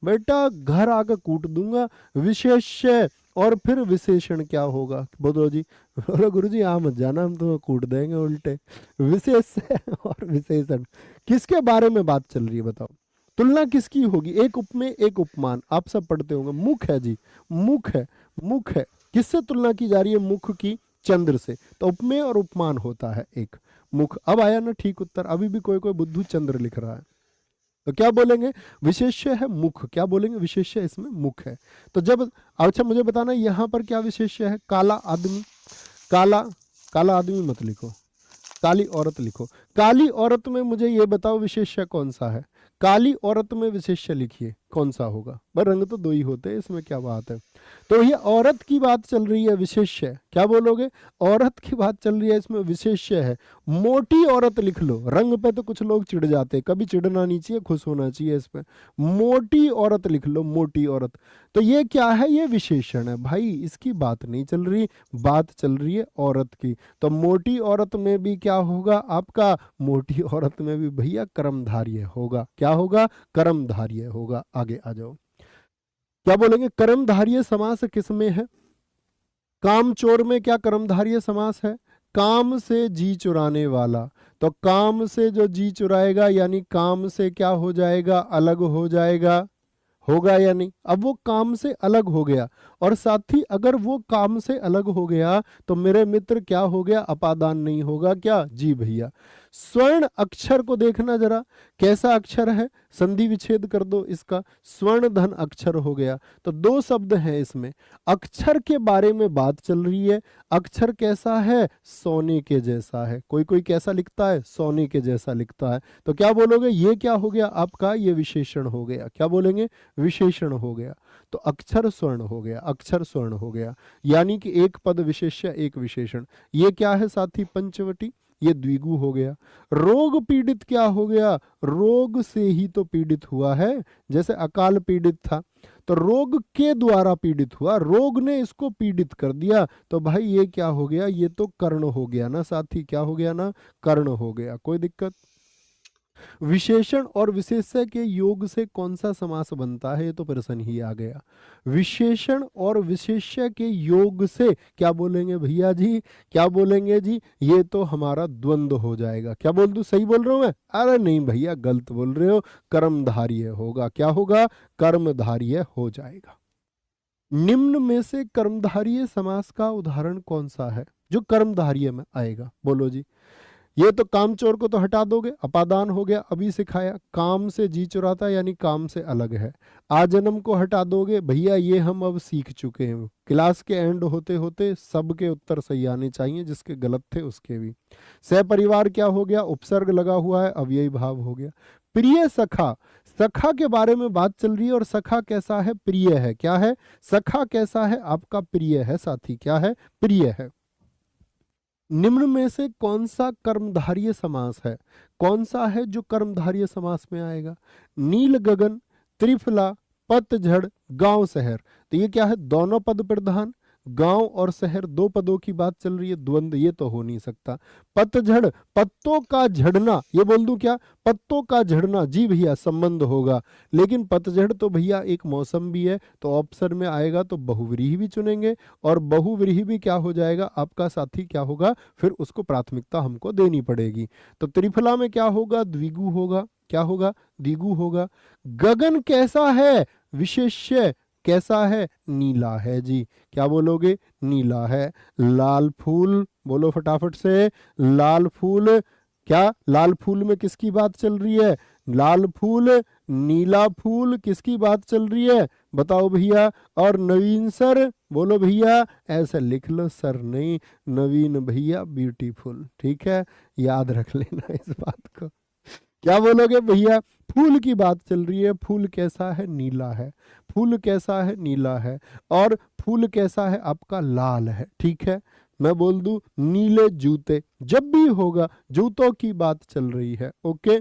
A: बेटा घर आकर कूट दूंगा, विशेष्य और फिर विशेषण क्या होगा, बोलो जी। बोलो गुरु जी आ मत जाना, हम तुम्हें कूट देंगे उल्टे। विशेष्य और विशेषण किसके बारे में बात चल रही है बताओ। तुलना किसकी होगी, एक उपमेय एक उपमान, आप सब पढ़ते होंगे। मुख है जी, मुख है, मुख है। किससे तुलना की जा रही है, मुख की चंद्र से। तो उपमेय और उपमान होता है एक मुख। अब आया ना ठीक उत्तर। अभी भी कोई कोई बुद्धू चंद्र लिख रहा है, तो क्या बोलेंगे, विशेष्य है मुख। क्या बोलेंगे, विशेष्य इसमें मुख है। तो जब, अच्छा मुझे बताना यहां पर क्या विशेष्य है, काला आदमी। काला, काला आदमी मत लिखो, काली औरत लिखो। काली औरत में मुझे ये बताओ विशेष्य कौन सा है, काली औरत में विशेष्य लिखिए कौन सा होगा। पर रंग तो दो ही होते हैं, इसमें क्या बात है। तो ये औरत की बात चल रही है, विशेष्य। क्या बोलोगे, औरत की बात चल रही है, इसमें विशेष्य है। मोटी औरत लिख लो, रंग पे तो कुछ लोग चिढ़ जाते हैं, कभी चिढ़ना नहीं चाहिए, खुश होना चाहिए इस पे। मोटी औरत लिख लो, मोटी औरत। तो ये क्या है, ये विशेषण है भाई, इसकी बात नहीं चल रही, बात चल रही है औरत की। तो मोटी औरत में भी क्या होगा आपका, मोटी औरत में भी भैया कर्मधार्य होगा। क्या होगा, कर्मधार्य होगा। आगे आ जाओ, क्या बोलेंगे, कर्मधार्य समास किसमें है, कामचोर में क्या कर्मधार्य समास है, काम से जी चुराने वाला। तो काम से जो जी चुराएगा यानी काम से क्या हो जाएगा, अलग हो जाएगा, होगा या नहीं। अब वो काम से अलग हो गया, और साथ ही अगर वो काम से अलग हो गया तो मेरे मित्र क्या हो गया, अपादान नहीं होगा क्या, जी भैया। स्वर्ण अक्षर को देखना जरा, कैसा अक्षर है, संधि विच्छेद कर दो इसका, स्वर्ण धन अक्षर हो गया। तो दो शब्द हैं इसमें, अक्षर के बारे में बात चल रही है। अक्षर कैसा है, सोने के जैसा है। कोई कोई कैसा लिखता है, सोने के जैसा लिखता है। तो क्या बोलोगे, ये क्या हो गया आपका, ये विशेषण हो गया। क्या बोलेंगे, विशेषण हो गया। तो अक्षर स्वर्ण हो गया, अक्षर स्वर्ण हो गया, यानी कि एक पद विशेष्य एक विशेषण। ये क्या है साथी, पंचवटी, ये द्विगु हो गया। रोग पीड़ित क्या हो गया, रोग से ही तो पीड़ित हुआ है, जैसे अकाल पीड़ित था तो रोग के द्वारा पीड़ित हुआ, रोग ने इसको पीड़ित कर दिया। तो भाई ये क्या हो गया, ये तो कर्ण हो गया ना साथी, क्या हो गया ना, कर्ण हो गया। कोई दिक्कत। विशेषण और विशेष्य के योग से कौन सा समास बनता है, ये तो प्रश्न ही आ गया। विशेषण और विशेष्य के योग से क्या बोलेंगे भैया जी, क्या बोलेंगे जी, ये तो हमारा द्वंद्व हो जाएगा। क्या बोल दूं, सही बोल रहा हूं मैं, अरे नहीं भैया गलत बोल रहे हो, कर्मधार्य होगा। क्या होगा, कर्मधार्य हो जाएगा। निम्न में से कर्मधार्य समास का उदाहरण कौन सा है जो कर्मधार्य में आएगा, बोलो जी। ये तो कामचोर को तो हटा दोगे, अपादान हो गया, अभी सिखाया। काम से जी चुराता यानी काम से अलग है। आजन्म को हटा दोगे भैया, ये हम अब सीख चुके हैं। क्लास के एंड होते होते सबके उत्तर सही आने चाहिए, जिसके गलत थे उसके भी। सहपरिवार क्या हो गया, उपसर्ग लगा हुआ है, अव्ययी भाव हो गया। प्रिय सखा, सखा के बारे में बात चल रही है, और सखा कैसा है, प्रिय है। क्या है, सखा कैसा है आपका, प्रिय है साथी। क्या है, प्रिय है। निम्न में से कौन सा कर्मधार्य समास है, कौन सा है जो कर्मधार्य समास में आएगा, नील गगन, त्रिफला, पतझड़, गांव शहर। तो ये क्या है, दोनों पद प्रधान, गांव और शहर दो पदों की बात चल रही है, द्वंद ये तो हो नहीं सकता। पतझड़, पत्तों का झड़ना, ये बोल दूं क्या, पत्तों का झड़ना, जी भैया संबंध होगा। लेकिन पतझड़ तो भैया एक मौसम भी है, तो ऑप्शन में आएगा तो बहुव्रीहि भी चुनेंगे, और बहुव्रीहि भी क्या हो जाएगा आपका साथी, क्या होगा, फिर उसको प्राथमिकता हमको देनी पड़ेगी। तो त्रिफला में क्या होगा, द्विगु होगा। क्या होगा, द्विगु होगा। गगन कैसा है, विशेष्य, कैसा है, नीला है जी। क्या बोलोगे, नीला है। लाल फूल, बोलो फटाफट से, लाल फूल, क्या लाल फूल में किसकी बात चल रही है, लाल फूल, नीला फूल, किसकी बात चल रही है बताओ भैया। और नवीन सर, बोलो भैया, ऐसा लिख लो सर नहीं, नवीन भैया ब्यूटीफुल, ठीक है, याद रख लेना इस बात को। क्या बोलोगे भैया, फूल की बात चल रही है, फूल कैसा है, नीला है। फूल कैसा है, नीला है। और फूल कैसा है आपका, लाल है। ठीक है, मैं बोल दूं नीले जूते, जब भी होगा जूतों की बात चल रही है। ओके,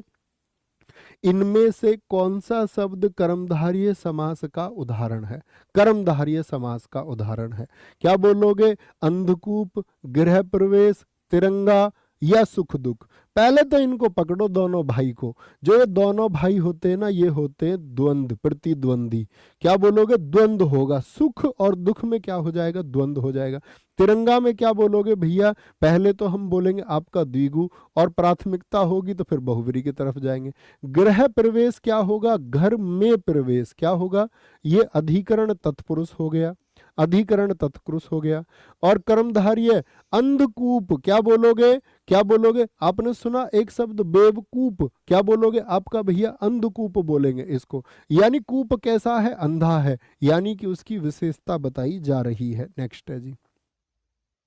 A: इनमें से कौन सा शब्द कर्मधारय समास का उदाहरण है, कर्मधारय समास का उदाहरण है। क्या बोलोगे, अंधकूप, गृह प्रवेश, तिरंगा या सुख दुख। पहले तो इनको पकड़ो दोनों भाई को। जो ये दोनों भाई होते हैं ना, ये होते हैं द्वंद्व, प्रतिद्वंदी। क्या बोलोगे? द्वंद्व होगा। सुख और दुख में क्या हो जाएगा? द्वंद्व हो जाएगा। तिरंगा में क्या बोलोगे भैया? पहले तो हम बोलेंगे आपका द्विगु, और प्राथमिकता होगी तो फिर बहुव्रीहि की तरफ जाएंगे। गृह प्रवेश क्या होगा? घर में प्रवेश क्या होगा? ये अधिकरण तत्पुरुष हो गया, अधिकरण तत्पुरुष हो गया। और कर्मधारय अंधकूप क्या बोलोगे? क्या बोलोगे? आपने सुना एक शब्द बेवकूप, क्या बोलोगे? आपका भैया अंधकूप बोलेंगे इसको। यानी कूप कैसा है? अंधा है, यानी कि उसकी विशेषता बताई जा रही है। नेक्स्ट है जी,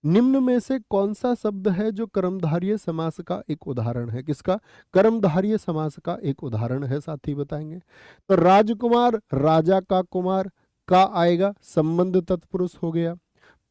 A: निम्न में से कौन सा शब्द है जो कर्मधारय समास का एक उदाहरण है? किसका? कर्मधारय समास का एक उदाहरण है, साथी बताएंगे। तो राजकुमार, राजा का कुमार का आएगा, संबंध तत्पुरुष हो गया।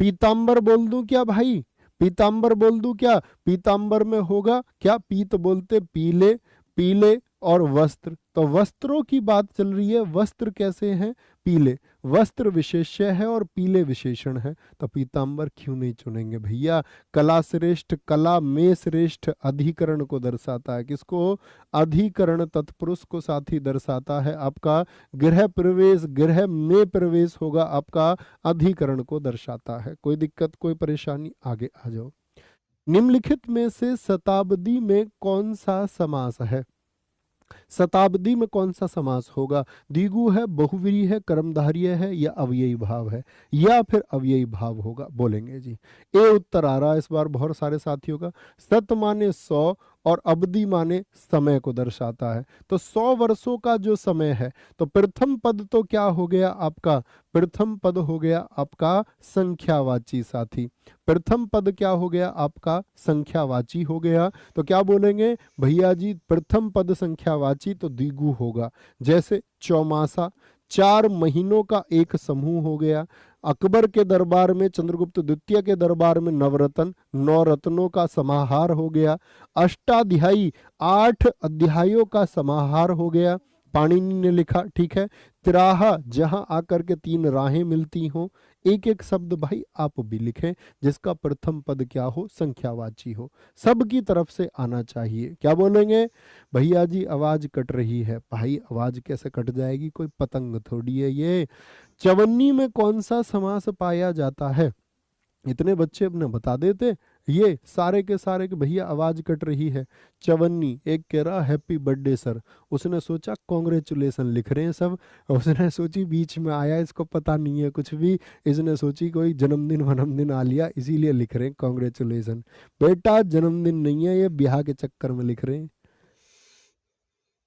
A: पीतांबर बोल दूं क्या भाई? पीतांबर बोल दूं क्या? पीतांबर में होगा क्या? पीत बोलते पीले, पीले और वस्त्र, तो वस्त्रों की बात चल रही है। वस्त्र कैसे हैं? पीले। वस्त्र विशेष्य है और पीले विशेषण है, तो पीतांबर क्यों नहीं चुनेंगे भैया? कला श्रेष्ठ, कला में श्रेष्ठ अधिकरण को दर्शाता है। किसको? अधिकरण तत्पुरुष को साथी दर्शाता है। आपका गृह प्रवेश, गृह में प्रवेश होगा, आपका अधिकरण को दर्शाता है। कोई दिक्कत, कोई परेशानी? आगे आ जाओ। निम्नलिखित में से शताब्दी में कौन सा समास है? शताब्दी में कौन सा समास होगा? द्विगु है, बहुव्रीहि है, कर्मधारय है, या अव्ययी भाव है, या फिर अव्ययी भाव होगा? बोलेंगे जी। ए उत्तर आ रहा है इस बार बहुत सारे साथियों का। सत माने 100 और अवधि माने समय को दर्शाता है। तो 100 वर्षों का जो समय है, तो प्रथम पद तो क्या हो गया आपका? प्रथम पद हो गया आपका संख्यावाची साथी। प्रथम पद क्या हो गया आपका? संख्यावाची हो गया। तो क्या बोलेंगे भैया जी? प्रथम पद संख्यावाची तो द्विगु होगा। जैसे चौमासा, 4 महीनों का एक समूह हो गया। अकबर के दरबार में, चंद्रगुप्त द्वितीय के दरबार में नवरत्न, 9 रत्नों का समाहार हो गया। अष्टाध्यायी, 8 अध्यायों का समाहार हो गया, पाणिनि ने लिखा, ठीक है। तिराहा, जहां आकर के 3 राहें मिलती हों। एक एक शब्द भाई आप भी लिखें जिसका प्रथम पद क्या हो? संख्यावाची हो। सबकी तरफ से आना चाहिए। क्या बोलेंगे भैया जी? आवाज कट रही है भाई। आवाज कैसे कट जाएगी? कोई पतंग थोड़ी है ये। चवन्नी में कौन सा समास पाया जाता है? इतने बच्चे अपने बता देते, ये सारे के सारे के भैया आवाज कट रही है। चवन्नी, एक कह रहा हैप्पी बर्थडे सर, उसने सोचा कॉन्ग्रेचुलेसन लिख रहे हैं सब, उसने सोची बीच में आया, इसको पता नहीं है कुछ भी, इसने सोची कोई जन्मदिन वन्मदिन आ लिया इसीलिए लिख रहे हैं कॉन्ग्रेचुलेसन। बेटा जन्मदिन नहीं है, ये ब्याह के चक्कर में लिख रहे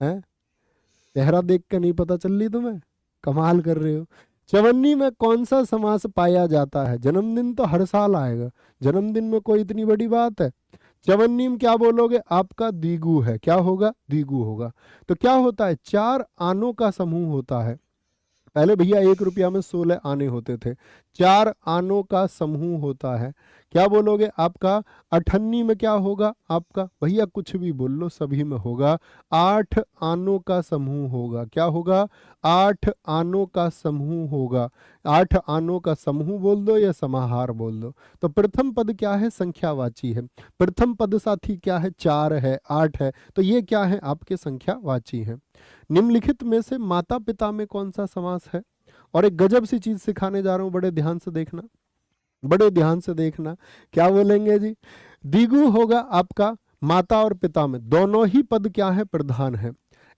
A: हैं। चेहरा देख के नहीं पता चल रही तुम्हें? कमाल कर रहे हो। चवन्नी में कौन सा समास पाया जाता है? जन्मदिन तो हर साल आएगा, जन्मदिन में कोई इतनी बड़ी बात है? चवन्नी में क्या बोलोगे? आपका द्विगु है। क्या होगा? द्विगु होगा। तो क्या होता है? 4 आनों का समूह होता है। पहले भैया 1 रुपया में 16 आने होते थे, 4 आनों का समूह होता है। क्या बोलोगे? आपका अठन्नी में क्या होगा? आपका भैया कुछ भी बोल लो, सभी में होगा। 8 आनों का समूह होगा। क्या होगा? 8 आनों का समूह होगा। 8 आनों का समूह बोल दो या समाहार बोल दो। तो प्रथम पद क्या है? संख्यावाची है। प्रथम पद साथी क्या है? 4 है, 8 है, तो ये क्या है? आपके संख्यावाची है। निम्नलिखित में से माता पिता में कौन सा समास है? और एक गजब सी चीज सिखाने जा रहा हूं, बड़े ध्यान से देखना, बड़े ध्यान से देखना। क्या बोलेंगे जी? द्विगु होगा आपका माता और पिता में, दोनों ही पद क्या है? प्रधान है।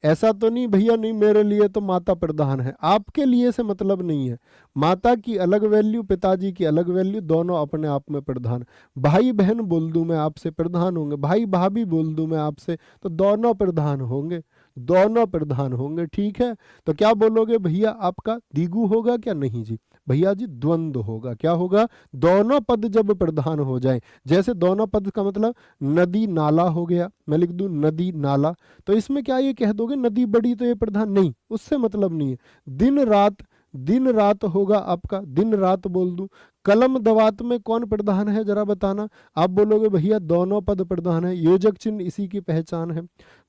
A: ऐसा तो नहीं भैया नहीं मेरे लिए तो माता प्रधान है, आपके लिए से मतलब नहीं है। माता की अलग वैल्यू, पिताजी की अलग वैल्यू, दोनों अपने आप में प्रधान। भाई बहन बोल दूं मैं आपसे, प्रधान होंगे। भाई भाभी बोल दूं मैं आपसे, तो दोनों प्रधान होंगे, दोनों प्रधान होंगे। ठीक है, तो क्या बोलोगे भैया? आपका द्विगु होगा क्या? नहीं जी भैया जी, द्वंद्व होगा। क्या होगा? दोनों पद जब प्रधान हो जाए, जैसे दोनों पद का मतलब नदी नाला हो गया, मैं लिख दूं नदी नाला, तो इसमें क्या ये कह दोगे नदी बड़ी तो ये प्रधान? नहीं, उससे मतलब नहीं है। दिन रात दिन रात होगा आपका, दिन रात बोल दूं। कलम दवात में कौन प्रधान है जरा बताना। आप बोलोगे भैया दोनों पद प्रधान है, योजक चिन्ह इसी की पहचान है।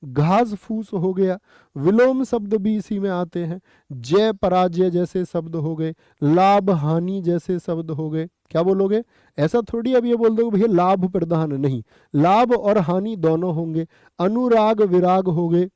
A: घास फूस हो गया, विलोम शब्द भी इसी में आते हैं। जय पराजय जैसे शब्द हो गए, लाभ हानि जैसे शब्द हो गए। क्या बोलोगे, ऐसा थोड़ी अब ये बोल दो भैया लाभ प्रधान, नहीं, लाभ और हानि दोनों होंगे। अनुराग विराग हो गए।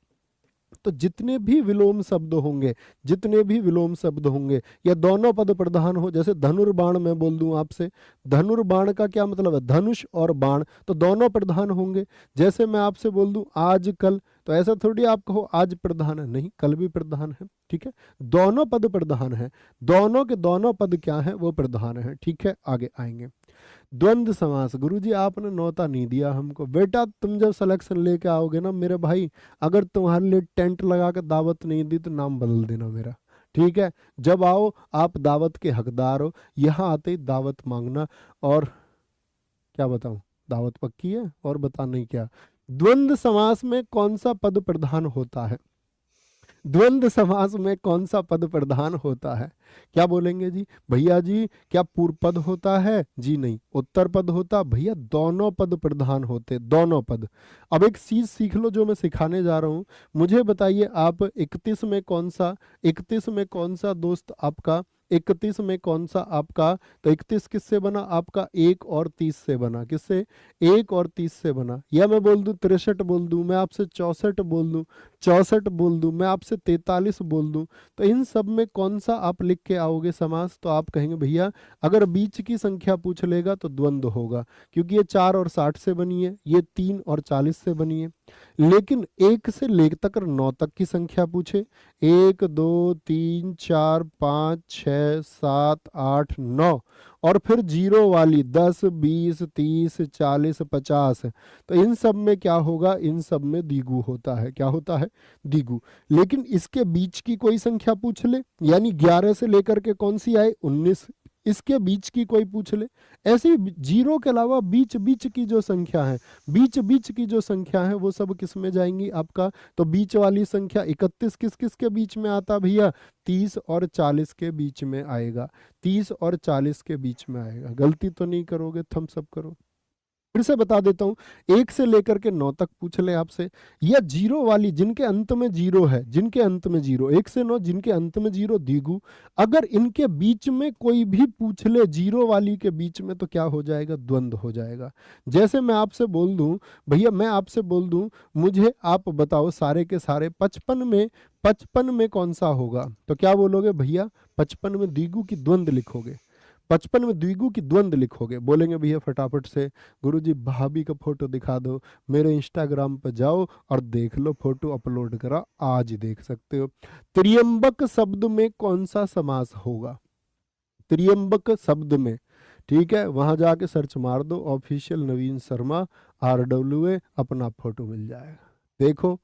A: तो जितने भी विलोम शब्द होंगे, जितने भी विलोम शब्द होंगे या दोनों पद प्रधान हो, जैसे धनुर्बाण मैं बोल दूं आपसे, धनुर्बाण का क्या मतलब है, धनुष और बाण, तो दोनों प्रधान होंगे। जैसे मैं आपसे बोल दूं आज कल, तो ऐसा थोड़ी आप कहो आज प्रधान है, नहीं, कल भी प्रधान है। ठीक है, दोनों पद प्रधान है, दोनों के दोनों पद क्या है, वो प्रधान है। ठीक है, आगे आएंगे। द्वंद्व समास, गुरुजी आपने नौता नहीं दिया हमको। बेटा तुम जब सिलेक्शन लेके आओगे ना मेरे भाई, अगर तुम्हारे लिए टेंट लगा के दावत नहीं दी तो नाम बदल देना मेरा। ठीक है, जब आओ आप दावत के हकदार हो, यहाँ आते ही दावत मांगना। और क्या बताऊं, दावत पक्की है और बता नहीं क्या। द्वंद्व समास में कौन सा पद प्रधान होता है, द्वंद्व समास में कौन सा पद प्रधान होता है। क्या बोलेंगे जी, भैया जी क्या पूर्व पद होता है, जी नहीं। उत्तर पद होता, भैया दोनों पद प्रधान होते, दोनों पद। अब एक चीज सीख लो जो मैं सिखाने जा रहा हूं, मुझे बताइए आप 31 में कौन सा, 31 में कौन सा दोस्त आपका, 31 में कौन सा आपका, तो 31 किससे बना आपका, 1 और 30 से बना, किससे, 1 और 30 से बना। या मैं बोल दूं 63 बोल दूं, मैं आपसे 64 बोल दूं, 64 बोल दूं, मैं आपसे 43 बोल दूं, तो इन सब में कौन सा आप लिख के आओगे समास, तो आप कहेंगे भैया अगर बीच की संख्या पूछ लेगा तो द्वंद्व होगा, क्योंकि ये 4 और 60 से बनी है, ये 3 और 40 से बनी है। लेकिन 1 से लेकर तक 9 तक की संख्या पूछे, 1 2 3 4 5 6 7 8 9, और फिर जीरो वाली 10 20 30 40 50, तो इन सब में क्या होगा, इन सब में द्विगु होता है। क्या होता है, द्विगु। लेकिन इसके बीच की कोई संख्या पूछ ले, यानी 11 से लेकर के कौन सी आए, 19, इसके बीच की कोई पूछ ले, ऐसे ही जीरो के अलावा बीच बीच की जो संख्या है, बीच बीच की जो संख्या है वो सब किस में जाएंगी आपका, तो बीच वाली संख्या 31 किस किस के बीच में आता भैया, 30 और 40 के बीच में आएगा, 30 और 40 के बीच में आएगा। गलती तो नहीं करोगे, थम्स अप करो। फिर से बता देता हूं, 1 से लेकर के 9 तक पूछ ले आपसे, या जीरो वाली जिनके अंत में जीरो है, जिनके अंत में जीरो, 1 से 9 जिनके अंत में जीरो द्विगु, अगर इनके बीच में कोई भी पूछ ले जीरो वाली के बीच में, तो क्या हो जाएगा, द्वंद्व हो जाएगा। जैसे मैं आपसे बोल दूं, भैया मैं आपसे बोल दूं मुझे आप बताओ सारे के सारे 55 में कौन सा होगा, तो क्या बोलोगे भैया, 55 में द्विगु की द्वंद्व लिखोगे, 55 में द्विगु की द्वंद्व लिखोगे। बोलेंगे भैया फटाफट से गुरुजी भाभी का फोटो दिखा दो, मेरे इंस्टाग्राम पर जाओ और देख लो, फोटो अपलोड करा, आज देख सकते हो। त्रियंबक शब्द में कौन सा समास होगा, त्रियंबक शब्द में, ठीक है, वहां जाके सर्च मार दो, ऑफिशियल नवीन शर्मा RWA, अपना फोटो मिल जाएगा। देखो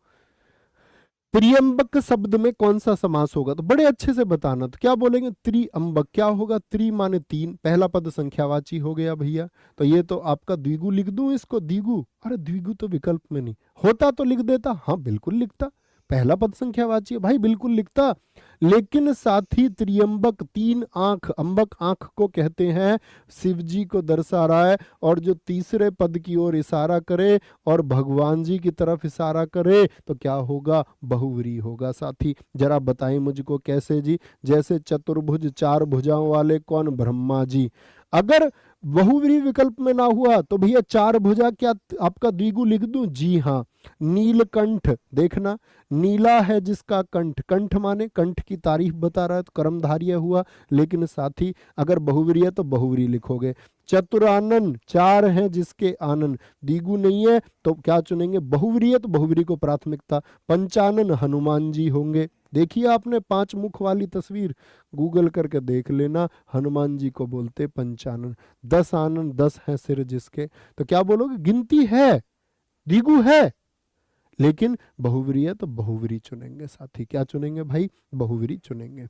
A: त्रियंबक शब्द में कौन सा समास होगा, तो बड़े अच्छे से बताना। तो क्या बोलेंगे, त्रिअंबक, क्या होगा, त्रि माने 3, पहला पद संख्यावाची हो गया भैया, तो ये तो आपका द्विगु लिख दूं इसको, द्विगु, अरे द्विगु तो विकल्प में नहीं होता तो लिख देता, हाँ बिल्कुल लिखता, पहला पद संख्यावाची है भाई, बिल्कुल लिखता। लेकिन साथ ही त्रियंबक, 3 आंख, अंबक आंख को कहते हैं, शिव जी को दर्शा रहा है, और जो तीसरे पद की ओर इशारा करे और भगवान जी की तरफ इशारा करे तो क्या होगा, बहुव्रीहि होगा। साथी जरा बताएं मुझको कैसे जी, जैसे चतुर्भुज 4 भुजाओं वाले कौन, ब्रह्मा जी। अगर बहुव्रीहि विकल्प में ना हुआ तो भैया 4 भुजा क्या आपका द्विगु लिख दूं, जी हाँ। नीलकंठ, देखना नीला है जिसका कंठ, कंठ माने कंठ की तारीफ बता रहा है, तो कर्मधारय हुआ, लेकिन साथ ही अगर बहुव्रीहि है तो बहुव्रीहि लिखोगे। चतुरानन, 4 हैं जिसके आनन, द्विगु नहीं है तो क्या चुनेंगे, बहुव्रीहि है तो बहुव्रीहि को प्राथमिकता। पंचानन हनुमान जी होंगे, देखिए आपने 5 मुख वाली तस्वीर गूगल करके देख लेना, हनुमान जी को बोलते पंचानन। 10 आनन, 10 हैं सिर जिसके, तो क्या बोलोगे, गिनती है, द्विगु है, लेकिन बहुव्रीहि है तो बहुव्रीहि चुनेंगे। साथी क्या चुनेंगे भाई, बहुव्रीहि चुनेंगे।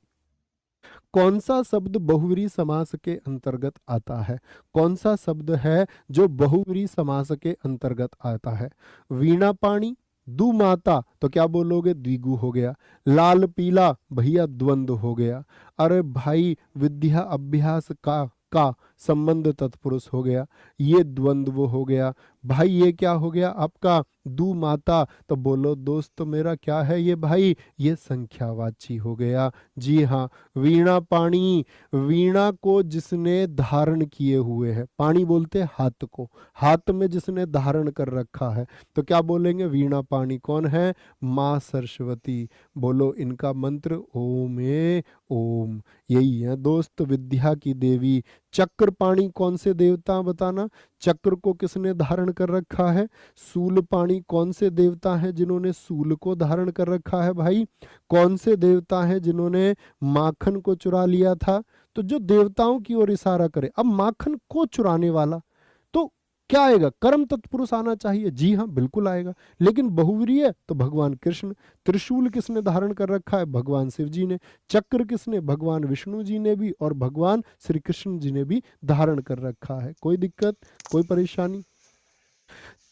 A: कौन सा शब्द बहुव्रीहि समास के अंतर्गत आता है, कौन सा शब्द है जो बहुव्रीहि समास के अंतर्गत आता है, वीणा पाणी, दु माता तो क्या बोलोगे, द्विगु हो गया। लाल पीला भैया द्वंद्व हो गया। अरे भाई विद्या अभ्यास का संबंध तत्पुरुष हो गया, ये द्वंद्व हो गया। भाई ये क्या हो गया आपका, दु माता तो बोलो दोस्त मेरा क्या है ये भाई, ये संख्यावाची हो गया। जी हाँ, वीणा पाणी, वीणा को जिसने धारण किए हुए है, पाणी बोलते हैं हाथ को, हाथ में जिसने धारण कर रखा है तो क्या बोलेंगे, वीणा पाणी कौन है, माँ सरस्वती। बोलो इनका मंत्र ओम ए ओम, यही है दोस्त विद्या की देवी। चक्र पाणी कौन से देवता बताना, चक्र को किसने धारण कर रखा है, सूल पाणी कौन से देवता हैं जिन्होंने सूल को धारण कर रखा है भाई, कौन से देवता हैं जिन्होंने माखन को चुरा लिया था। तो जो देवताओं की ओर इशारा करे, अब माखन को चुराने वाला तो क्या आएगा, कर्म तत्पुरुष आना चाहिए। जी हाँ बिल्कुल आएगा, लेकिन बहुवीर्य तो भगवान कृष्ण। त्रिशूल किसने धारण कर रखा है, भगवान शिव जी ने। चक्र किसने, भगवान विष्णु जी ने भी, और भगवान श्री कृष्ण जी ने भी धारण कर रखा है। कोई दिक्कत, कोई परेशानी।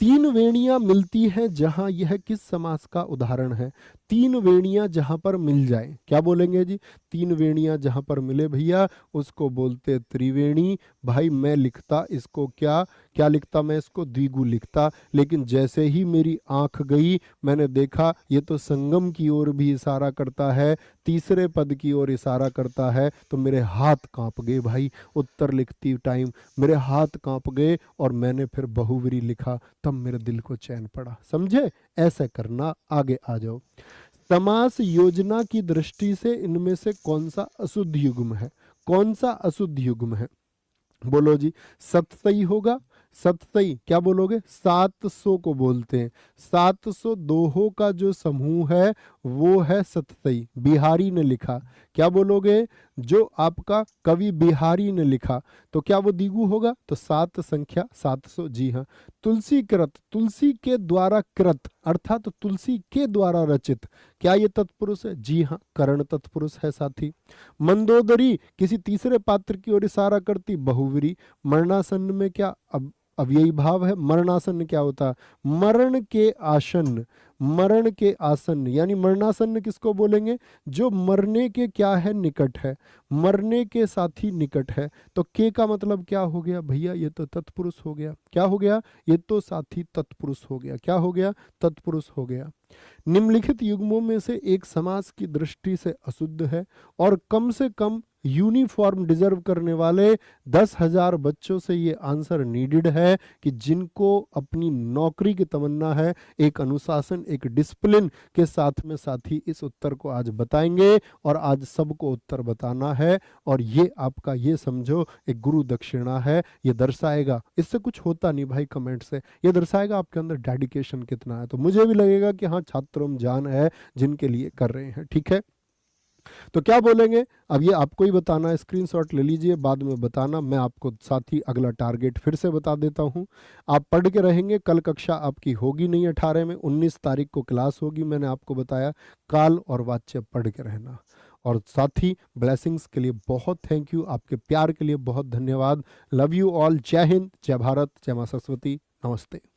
A: तीन वेणियां मिलती हैं जहां, यह किस समास का उदाहरण है, तीन वेणियां जहां पर मिल जाए क्या बोलेंगे जी, तीन वेणियां जहां पर मिले भैया उसको बोलते त्रिवेणी। भाई मैं लिखता इसको क्या क्या लिखता, मैं इसको द्विगु लिखता, लेकिन जैसे ही मेरी आंख गई मैंने देखा ये तो संगम की ओर भी इशारा करता है, तीसरे पद की ओर इशारा करता है, तो मेरे हाथ कांप गए भाई, उत्तर लिखती टाइम मेरे हाथ कांप गए और मैंने फिर बहुवीरी लिखा, तब मेरे दिल को चैन पड़ा। समझे, ऐसे करना। आगे आ जाओ। समास योजना की दृष्टि से इनमें से कौन सा अशुद्ध युग्म है, कौन सा अशुद्ध युग्म है, बोलो जी। सतसई होगा, सतसई क्या बोलोगे, 700 को बोलते हैं, 700 दोहों का जो समूह है वो है सतसई। बिहारी ने लिखा, क्या बोलोगे, जो आपका कवि बिहारी ने लिखा तो क्या वो द्विगु होगा, तो 7 संख्या 700। जी हाँ। तुलसी कृत, तुलसी के द्वारा कृत अर्थात तुलसी के द्वारा रचित, क्या ये तत्पुरुष है, जी हाँ करण तत्पुरुष है साथी। मंदोदरी किसी तीसरे पात्र की ओर इशारा करती, बहुवीरी। मरणासन्न में क्या अव्ययी भाव है, मरणासन्न क्या होता है, मरण के आसन्न, मरण के आसन्न यानी मरणासन्न किसको बोलेंगे, जो मरने के क्या है, निकट है, मरने के साथी निकट है। तो के का मतलब क्या हो गया भैया, ये तो तत्पुरुष हो गया। क्या हो गया, ये तो साथी तत्पुरुष हो गया। क्या हो गया, तत्पुरुष हो गया। निम्नलिखित युग्मों में से एक समास की दृष्टि से अशुद्ध है और कम से कम यूनिफॉर्म डिजर्व करने वाले 10,000 बच्चों से ये आंसर नीडेड है कि जिनको अपनी नौकरी की तमन्ना है, एक अनुशासन एक डिसिप्लिन के साथ में साथी इस उत्तर को आज बताएंगे और आज सबको उत्तर बताना है। और ये आपका ये समझो एक गुरु दक्षिणा है, ये दर्शाएगा, इससे कुछ होता नहीं भाई कमेंट से, ये दर्शाएगा आपके अंदर डेडिकेशन कितना है। तो मुझे भी लगेगा कि हाँ छात्रों में जान है जिनके लिए कर रहे हैं। ठीक है, तो क्या बोलेंगे अब ये आपको ही बताना है, स्क्रीनशॉट ले लीजिए बाद में बताना। मैं आपको साथ ही अगला टारगेट फिर से बता देता हूँ। आप पढ़ के रहेंगे, कल कक्षा आपकी होगी नहीं 18 में, 19 तारीख को क्लास होगी, मैंने आपको बताया। काल और वाच्य पढ़ के रहना। और साथ ही ब्लेसिंग्स के लिए बहुत थैंक यू, आपके प्यार के लिए बहुत धन्यवाद। Love you all. जय हिंद, जय भारत, जय मां सरस्वती, नमस्ते।